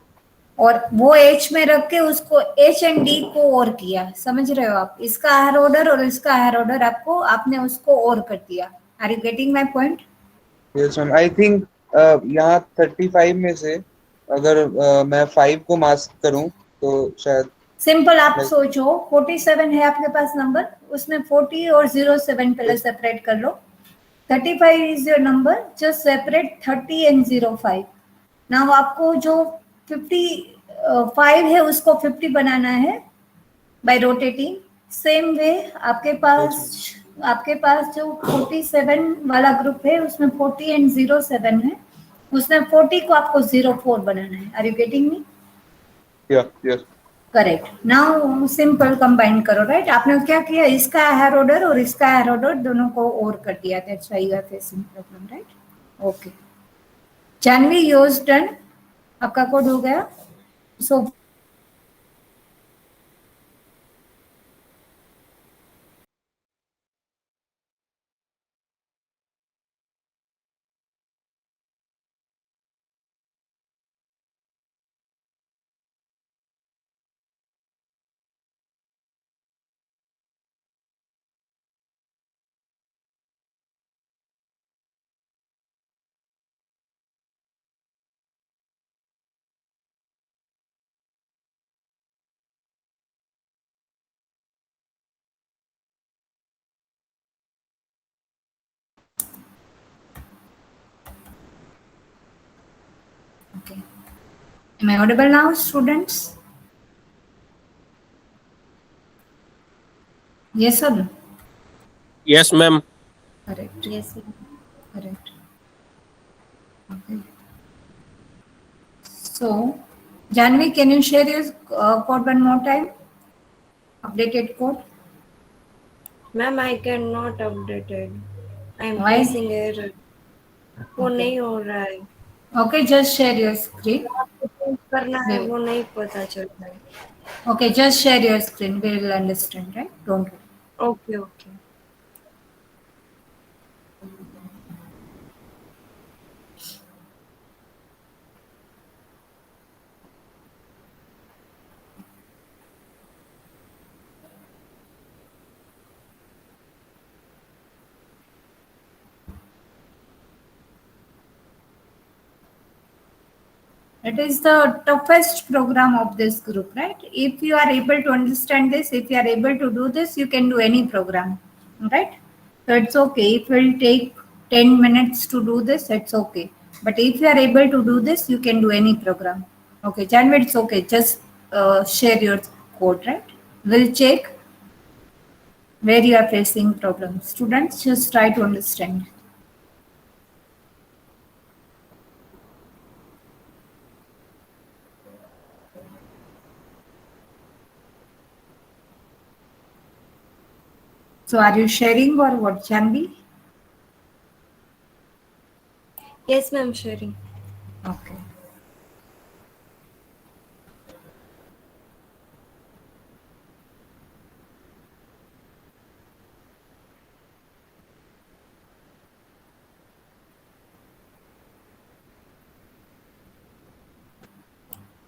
और वो एच में रख के उसको एच एंड डी को और किया. समझ रहे हो आप? इसका हायर ऑर्डर और इसका हायर ऑर्डर आपको आपने उसको और कर दिया. Are you getting my point? Yes, ma'am. I think यहाँ 35 में से अगर मैं 5 को मास्क करूँ तो शायद सिंपल. आप सोचो 47 है आपके पास नंबर, उसमें 40 और 07 पहले सेपरेट कर लो. 35 is your number, just separate 30 and 05. Now आपको जो 55 है उसको 50 बनाना है बाय रोटेटिंग. सेम वे आपके पास जो 47 वाला ग्रुप है उसमें 40 एंड 07 है, उसमें 40 को आपको 04 बनाना है. Are you getting me? yes. Correct. Now simple combine करो, राइट? आपने क्या किया? इसका हायर ऑर्डर और इसका हायर ऑर्डर दोनों को और कर दिया. That's why you are facing problem, right? Okay. Janvi, yours done. आपका कोड हो गया. सो Okay. Am I audible now, students? Yes or no? Yes, ma'am. Correct. Yes, ma'am. Correct. Okay. So, Janvi, can you share your code one more time? Updated code. Ma'am, I cannot update it. I am Why? facing error. वो Okay. नहीं हो रहा है. Okay, just share your screen. Change करना है Wait. वो नहीं पता चल रहा है. Okay, just share your screen. We will understand, right? Don't worry. Okay, okay. It is the toughest program of this group, right? If you are able to understand this, if you are able to do this, you can do any program, right? So it's okay. If it will take 10 minutes to do this, it's okay. But if you are able to do this, you can do any program. Okay, Janvi, it's okay. Just share your code, right? We'll check where you are facing problems. Students, just try to understand. So are you sharing or what, Janvi? Yes, ma'am, sharing. Okay.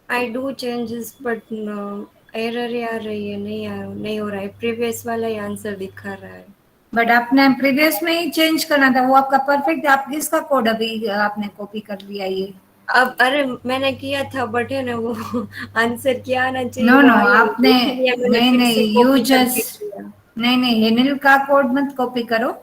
I do changes but no, error ही आ रही है, नहीं हो रहा है. Previous वाला ही answer दिखा रहा है. बट आपने प्रीवियस में ही चेंज करना था, वो आपका परफेक्ट. आप किसका कोड अभी आपने कॉपी कर लिया ये? अब अरे मैंने किया था बट है ना वो आंसर क्या आना चाहिए नो वो नो, आया आपने इसलिए मैंने नहीं फिर से नहीं, यू कॉपी करके जस्ट किया. नहीं, हेनिल का कोड मत कॉपी करो.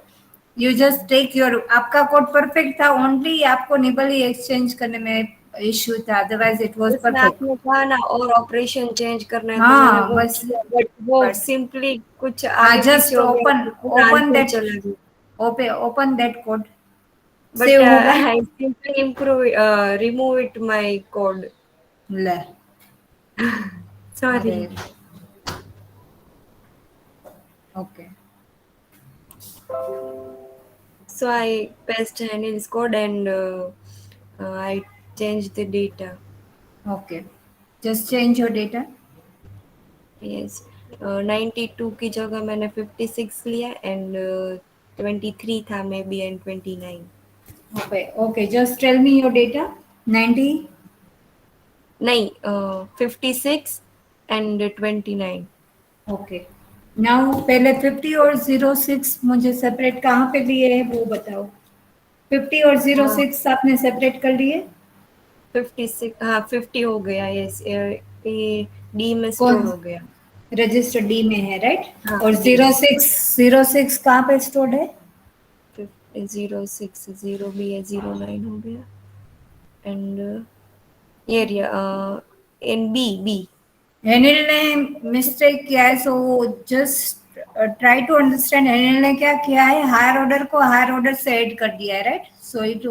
यू जस्ट टेक योर, आपका कोड परफेक्ट था, ओनली आपको निबल ही एक्सचेंज करने में इश्यू था, अदरवाइज इट वाज उसमें परफेक्ट. आपने कहा ना और ऑपरेशन चेंज करना है तो मैंने हाँ वो बस. किया बट वो बस सिंपली कुछ हाँ, आगे पीछे जस्ट हो गया ओपन तो पूरा ओपन आंसर दैट, चला गया. Open that code. But save होगा. I simply improve remove it my code. ले, सॉरी. अरे okay. So I paste Anil's code and I changed the data. Okay, just change your data. Yes, 92 की जगह मैंने 56 लिया and 23 था may be and 29. Okay, just tell me your data. 90. नहीं 56 and 29. Okay. Now पहले 50 और 06 मुझे सेपरेट कहाँ पे लिए है वो बताओ. 50 और 06 आपने सेपरेट कर लिए? 56 हाँ 50 हो गया. यस ये डी में कौन? स्टोर हो गया. रजिस्टर डी में है, राइट? हाँ, और D में. 06 कहाँ पे स्टोर्ड है? 06 0 भी है 09 हो गया and ये एरिया इन बी. एनिल ने मिस्टेक किया है, so just try to understand. Anil ने क्या किया है, हायर ऑर्डर को हायर ऑर्डर से ऐड कर दिया है, right? So it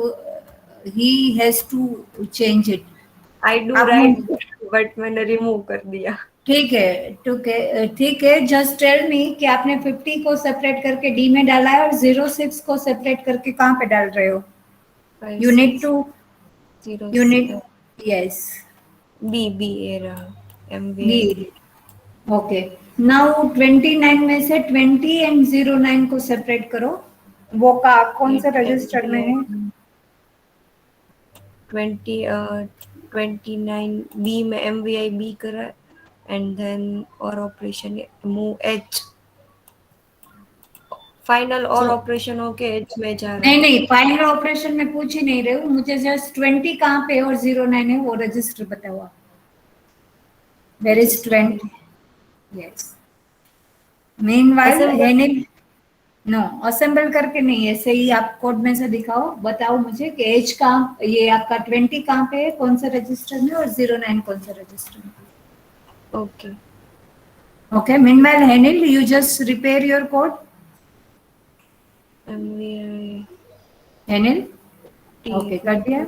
he has to change it. I do आप राइट बट मैंने रिमूव कर दिया. ठीक है, ठीक है. जस्ट टेल मी कि आपने 50 को सेपरेट करके डी में डाला है और 06 को सेपरेट करके कहाँ पे डाल रहे हो? You need to, you need, yes, B A रहा बी. MVI. ओके. नाउ 29 में से 20 एंड 09 को सेपरेट करो. वो का कौन से रजिस्टर में है? 29 बी में MVI बी करा एंड देन और ऑपरेशन मूव एच. फाइनल और ऑपरेशन होके एच में जा रहा है. नहीं, फाइनल ऑपरेशन में पूछ ही नहीं रहे हो. मुझे जस्ट 20 कहाँ पे और 09 है वो रजिस्टर बताओ आप. Where is 20? Yes. Meanwhile Assemble. Anil, no, assemble करके नहीं, ऐसे ही आप कोड में से दिखाओ, बताओ मुझे कि एज कहाँ, ये आपका 20 कहाँ पे है, कौन सा रजिस्टर में, और 09 कौन सा रजिस्टर में. Okay. Okay, meanwhile, Henil, you just repair your code. MVI Henil, T okay, कर दिया.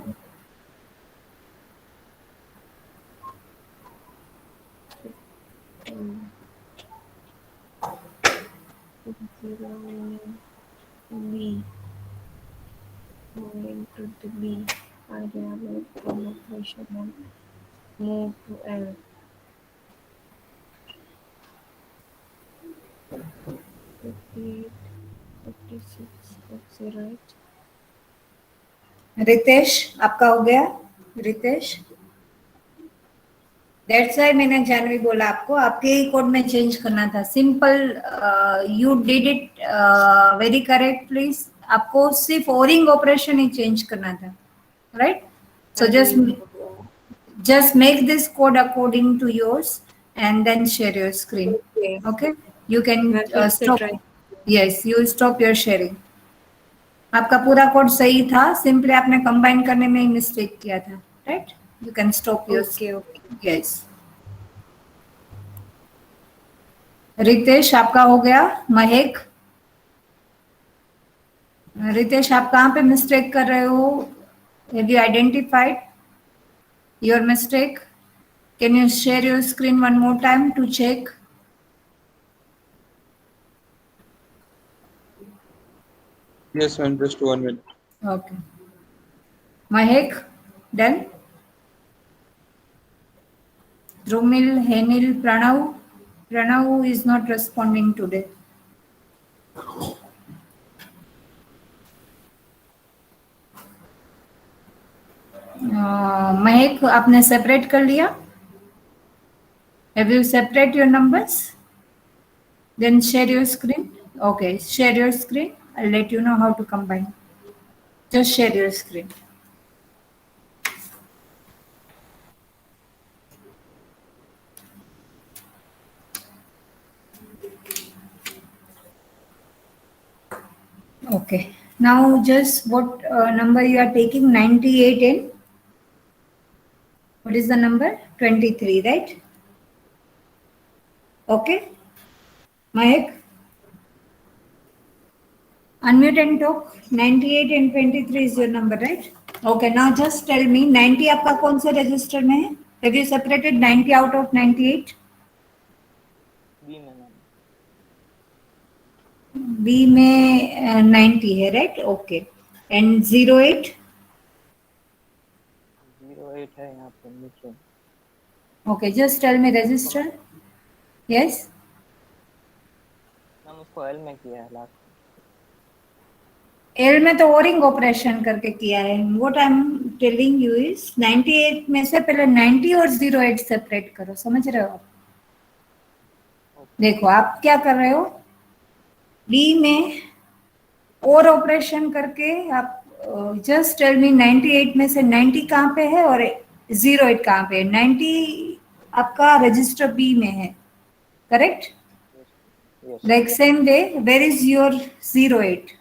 0 B moving to the B. I have a from operation and move to L. 58, 56. That's it, right? Ritesh, आपका हो गया. Ritesh, that's why मैंने जानवी बोला आपको, आपके ही code में चेंज करना था. Simple, you did it very correct please. आपको सिर्फ ओरिंग ऑपरेशन ही चेंज करना था, right? So just make this code according to yours and then share your screen. Okay. Okay, you can मैं फिर से stop. try. Yes, you stop your sharing. आपका पूरा code सही था, सिंपली आपने कंबाइन करने में ही मिस्टेक किया था, right? You can stop your. Okay, okay. Yes. Ritesh, आपका हो गया. महक, रितेश, आप कहाँ पे मिस्टेक कर रहे हो? Have you identified your mistake? Can you share your screen one more time to check? Yes, ma'am. Just 1 minute. Okay. Mahek, done? Drumil, Henil, Pranav. Pranav is not responding today. महक, आपने separate कर लिया? Have you separate your numbers? Then share your screen. Okay, share your screen. I'll let you know how to combine. Just share your screen. Okay. Now just what number you are taking? 98 in? What is the number? 23, right? Okay. Mahek? Unmute and talk. 98 and 23 is your number, right? Okay, now just tell me 90 आपका कौन से register में है? Have you separated 90 out of 98? B में ma'am. B में 90 है, right? Okay. And 08? 08 है यहाँ पे नीचे. Okay, just tell me register. Yes? Ma'am उसको L में किया है लास्ट. L में तो ओरिंग ऑपरेशन करके किया है. What I'm telling you is 98 में से पहले 90 और 08 सेपरेट करो. समझ रहे हो आप? देखो आप क्या कर रहे हो, B में और ऑपरेशन करके आप जस्ट टेल मी 98 में से 90 कहाँ पे है और 08 कहाँ पे है? 90 आपका रजिस्टर B में है, correct? Yes. Like same way, where is your 08?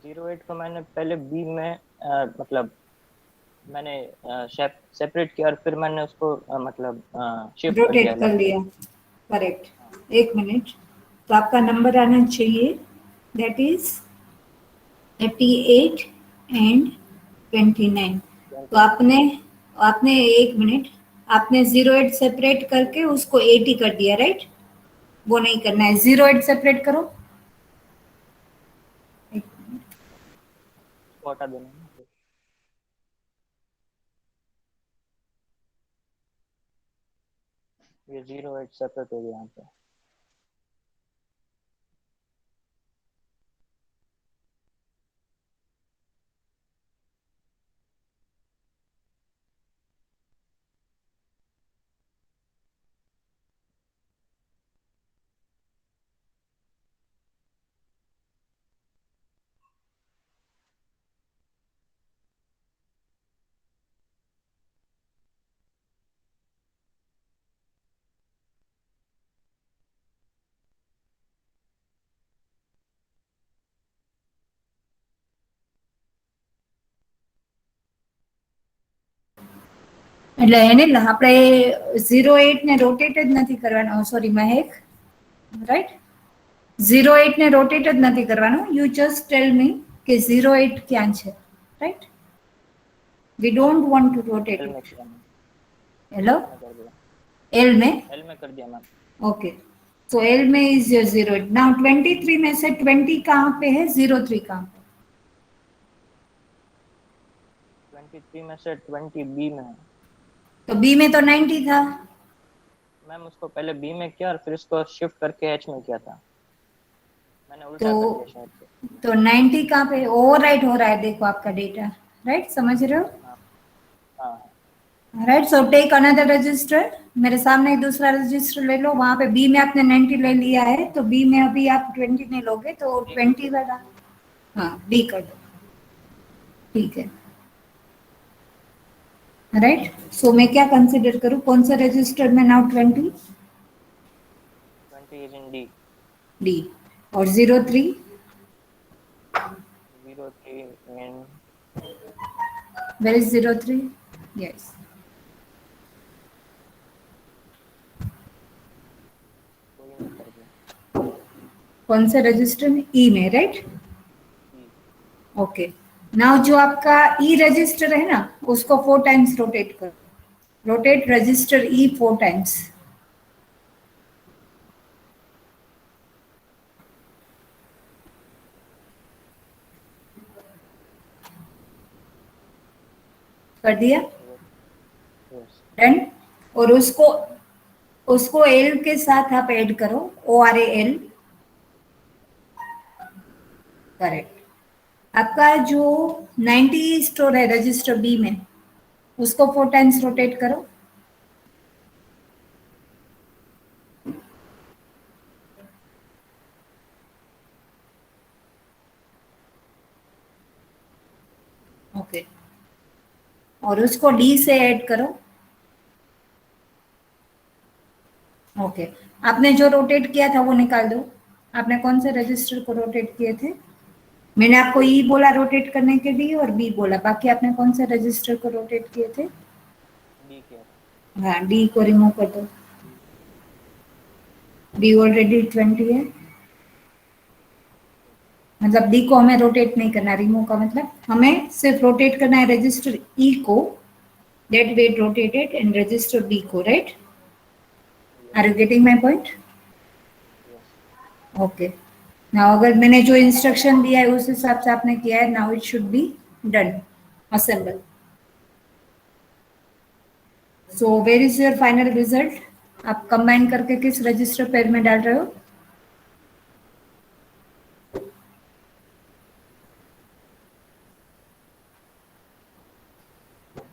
08 को मैंने पहले B में मतलब मैंने सेपरेट किया और फिर मैंने उसको मतलब शिफ्ट कर दिया रोटेट कर लिया, करेक्ट. एक मिनट. तो आपका नंबर आना चाहिए, दैट इज 38 एंड 29. तो आपने आपने एक मिनट, आपने 08 सेपरेट करके उसको 80 कर दिया, राइट? वो नहीं करना है. 08 सेपरेट करो. उसको हटा देना है. ये 08 सेपरेट हो गया यहाँ पे. એટલે એને આપણે 08 ને રોટેટ જ નથી કરવાનો. સોરી મહેક, રાઈટ? 08 ને રોટેટ જ નથી કરવાનું. યુ જસ્ટ ટેલ મી કે 08 ક્યાં છે, right? We don't want to rotate L it. में किया मैम, हेलो, एल में कर दिया, एल में. एल में कर दिया मैम। ओके, सो एल में इज योर 08. नाउ 23 में से 20 कहाँ पे है, 03 कहाँ पे? 23 में से 20 बी में है। तो बी में तो 90 था. मैम उसको पहले बी में किया और फिर उसको शिफ्ट करके एच में किया था, मैंने उल्टा तो कर दिया शायद से। तो 90 कहाँ पे ओवरराइट हो रहा है, देखो आपका डेटा, राइट? समझ रहे हो? हाँ हाँ right. So take another register. मेरे सामने एक दूसरा रजिस्टर ले लो. वहां पे बी में आपने 90 ले लिया है, तो बी में अभी आप 20 नहीं लोगे, तो 20 वाला हाँ डी कर दो. ठीक है, राइट. सो मैं क्या कंसिडर करूं, कौन सा रजिस्टर में? Now 20 is in D. D. और 03 03 इन वेयर इज 03? यस, कोई में कर दिया, कौन से रजिस्टर में? ई में, राइट? ई। ओके, नाउ जो आपका ई रजिस्टर है ना, उसको 4 टाइम्स रोटेट करो. रोटेट रजिस्टर ई 4 टाइम्स. कर दिया? Yes done. और उसको उसको एल के साथ आप ऐड करो, ORAL. करेक्ट. आपका जो 90 स्टोर है रजिस्टर बी में, उसको 4 टाइम्स रोटेट करो. ओके, और उसको डी से ऐड करो. ओके, आपने जो रोटेट किया था वो निकाल दो. आपने कौन से रजिस्टर को रोटेट किए थे? मैंने आपको ई बोला रोटेट करने के लिए और बी बोला. बाकी आपने कौन से रजिस्टर को रोटेट किए थे? डी किया था। हाँ, डी को रिमूव कर दो. डी ऑलरेडी 20 है, मतलब डी को हमें रोटेट नहीं करना. रिमूव का मतलब हमें सिर्फ रोटेट करना है रजिस्टर ई को, that weight rotated, and register B को, right? Are you getting my point? Yes Okay. Now अगर मैंने जो इंस्ट्रक्शन दिया है उस हिसाब से आपने किया है, now it should be done. Assemble. So where is your final result? आप कंबाइन करके किस रजिस्टर पेयर में डाल रहे हो?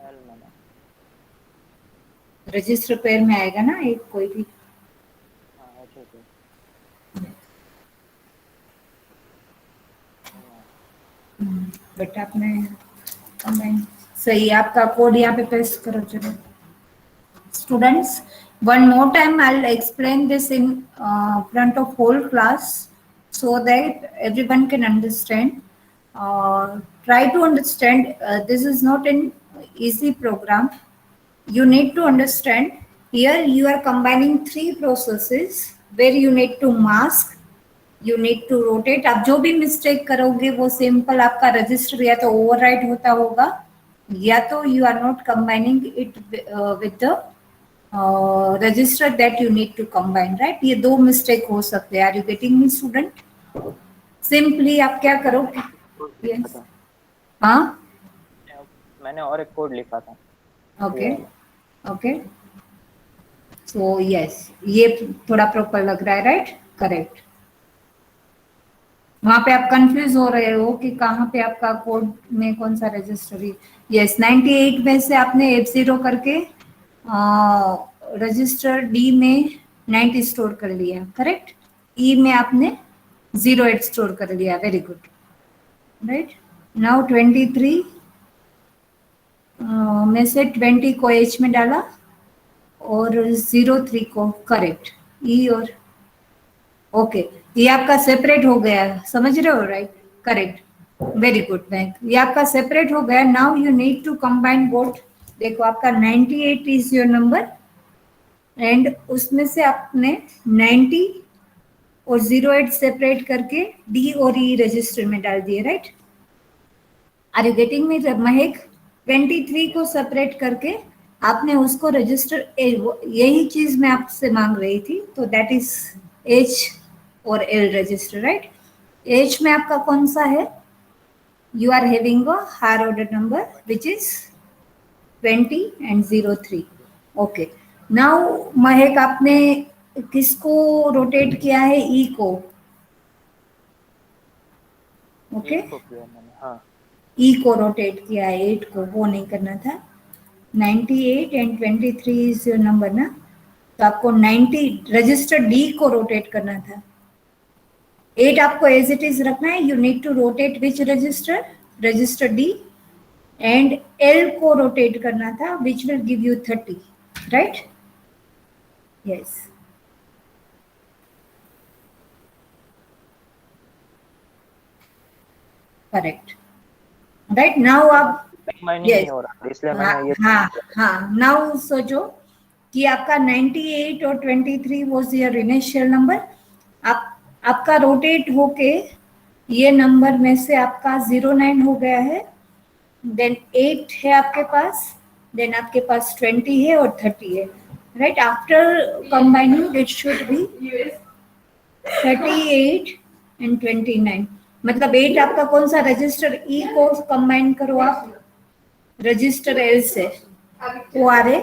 एल में मैम। रजिस्टर पेयर में आएगा ना एक कोई भी. हाँ एच है तो बट आपने कंबाइन सही. आपका कोड यहाँ पे पेस्ट करो. चलो students, one more time I'll explain this in front of whole class so that everyone can understand. Try to understand, this is not an easy program. You need to understand, here you are combining 3 processes where you need to mask, you need to rotate. आप जो भी mistake करोगे वो simple आपका register या तो overwrite होता होगा या तो you are not combining it with the register that you need to combine, right? ये 2 मिस्टेक हो सकते हैं. Are you getting me, student? Simply आप क्या करो? Yes. हाँ, मैंने और एक कोड लिखा था। Okay okay. सो यस, ये थोड़ा प्रॉपर लग रहा है, राइट? करेक्ट. वहां पे आप कंफ्यूज हो रहे हो कि कहाँ पे आपका कोड में कौन सा रजिस्टर है. यस, 98 में से आपने F0 करके रजिस्टर डी में 90 स्टोर कर लिया, करेक्ट? ई में आपने 08 स्टोर कर लिया. Very good, right. नाउ 23 में से 20 को एच में डाला और 03 को, करेक्ट. ई और ओके, ये आपका सेपरेट हो गया, समझ रहे हो, right? Correct, very good bank. ये आपका सेपरेट हो गया. Now you need to combine both देखो आपका 98 इज योर नंबर एंड उसमें से आपने 90 और 08 सेपरेट करके डी और ई रजिस्टर में डाल दिए, right? Are you getting me Mehak? 23 को सेपरेट करके आपने उसको रजिस्टर, यही चीज मैं आपसे मांग रही थी, तो दैट इज एच और एल रजिस्टर, राइट? एच में आपका कौन सा है? You are having a higher order number which is 20 and 03. Okay, now Mehak आपने किसको रोटेट किया है? ई को, ओके? 8 को किया मैंने, हाँ। ई को रोटेट किया है, 8 को, वो नहीं करना था। 98 and 23 इज योर नंबर ना, तो आपको 90 रजिस्टर डी को रोटेट करना था। 8 आपको एज इट इज रखना है। You need to rotate which register? Register D. And L को रोटेट करना था which will give you 30, right? Yes, correct, right? Now आप माइनिंग yes, नहीं हो रहा था, इसलिए मैंने ये हाँ, नाउ सोचो कि आपका 98 और 23 वॉज योर इनिशियल नंबर। आपका रोटेट होके ये नंबर में से आपका 09 हो गया है, देन 8 है आपके पास, देन आपके पास 20 है और 30 है, right? After combining it should be 38 and 29। मतलब 8 आपका कौन सा रजिस्टर? ई को कंबाइन करो आप रजिस्टर एल से, वो आ रहे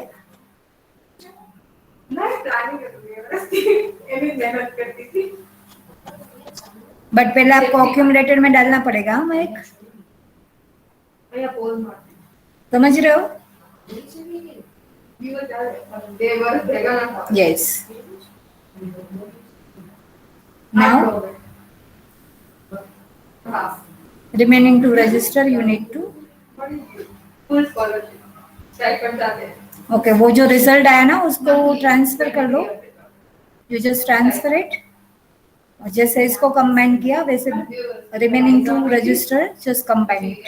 बट पहले आपको अक्यूमुलेटर में डालना पड़ेगा। हम एक समझ रहे हो? Yes, now remaining to register you need to okay, वो जो रिजल्ट आया ना उसको ट्रांसफर कर लो, यू जस्ट ट्रांसफर इट। जैसे इसको कंबाइन किया वैसे remaining to register just combine it.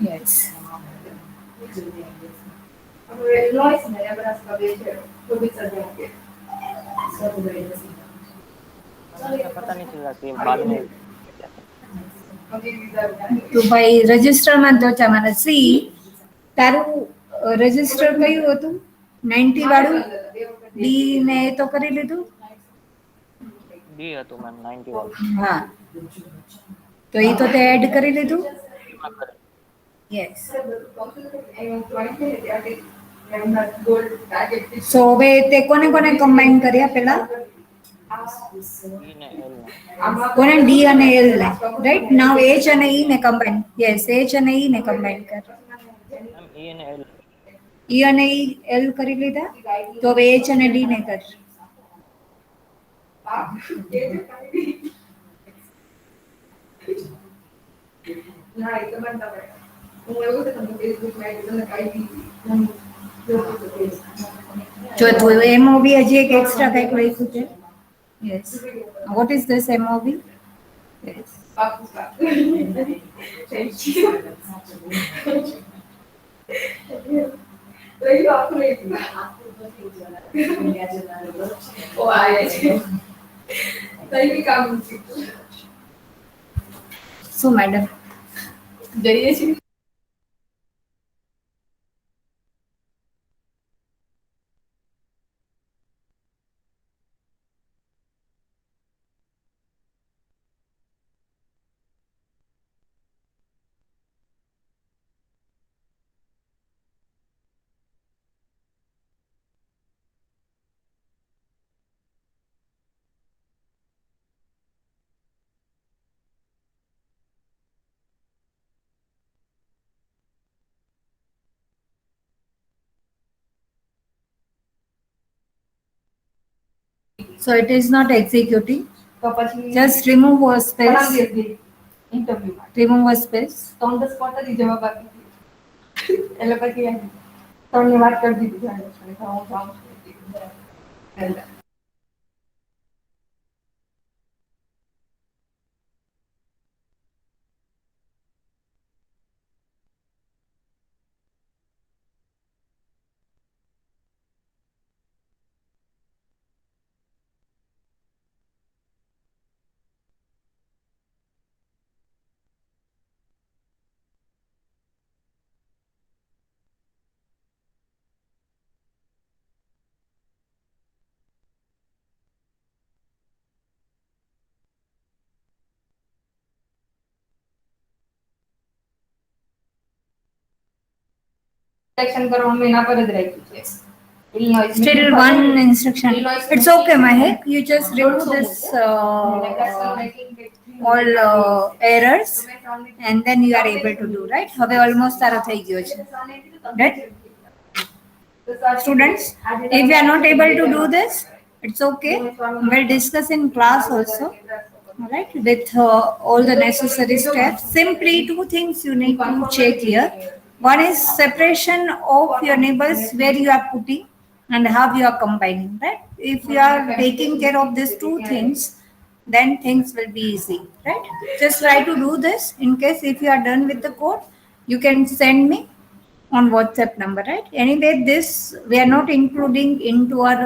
Yes. मुझे पता नहीं चला कि बाद में તો ભાઈ રજિસ્ટરમાં તો તમારે સી તારું રજિસ્ટર કયું હતું? 90 વાળું ડી ને એ તો કરી લીધું? डी હતું मैम 90 वाला। હા, તો એ તો તે એડ કરી લીધું? યસ। સો હવે તે કોને કોને કમ્બાઈન કર્યા પેલા? ई ने एल ने કોને? ડી અને એલ ને, રાઈટ? નાउ એચ અને ઈ ને કમ્બાઈન, યસ, એચ અને ઈ ને કમ્બાઈન કર। मैम ई ने एल ઈ અને ઈ એલ કરી લીધા, તો હવે એચ અને ડી ને કર। જો તું એમઓવી હજી એક એક્સ્ટ્રા કંઈક લખ્યું છે? Yes, what is this MOV? Yes, શું મેડમ? જઈએ છીએ। So it is not executing. Just remove a space. Interview માટે remove a space. તો ઓન ધ સ્પોટ જ ઈ જવાબ આપી દીધો એટલે પછી ત્રણની વાત કરી દીધી જાણે છે કે હું જાઉં છું એટલે સિલેક્શન કરવાનું મેં ના પર જ રાખ્યું છે Illinois Still making one for- instruction. Illinois It's okay, Mahek. You just remove this all errors and then you are able to do, right? હવે almost તારો થઈ ગયો છે. Right? Students, if you are not able to do this, it's okay. We'll discuss in class also. All right, with all the necessary steps. Simply two things you need to check here. One is separation of your neighbors where you are putting and how you are combining, right? If you are taking care of these two things, then things will be easy, right? Just try to do this. In case if you are done with the code, you can send me on WhatsApp number, right? Anyway, this we are not including into our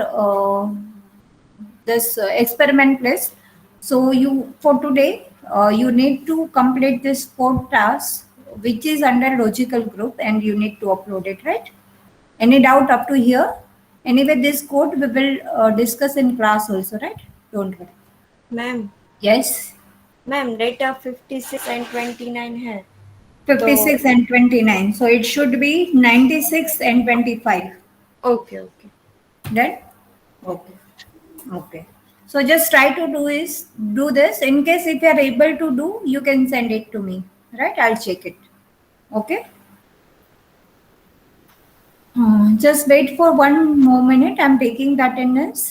this experiment list. So you for today you need to complete this code task which is under logical group and you need to upload it, right? Any doubt up to here? Anyway, this code we will discuss in class also, right? Don't worry. Ma'am Yes, ma'am data 56 and 29 है 56 and 29. So it should be 96 and 25. Okay okay Right? Okay. Okay. So just try to do this. In case if you are able to do, you can send it to me. Right? I'll check it. Okay. Just wait for one more minute. I'm taking the attendance.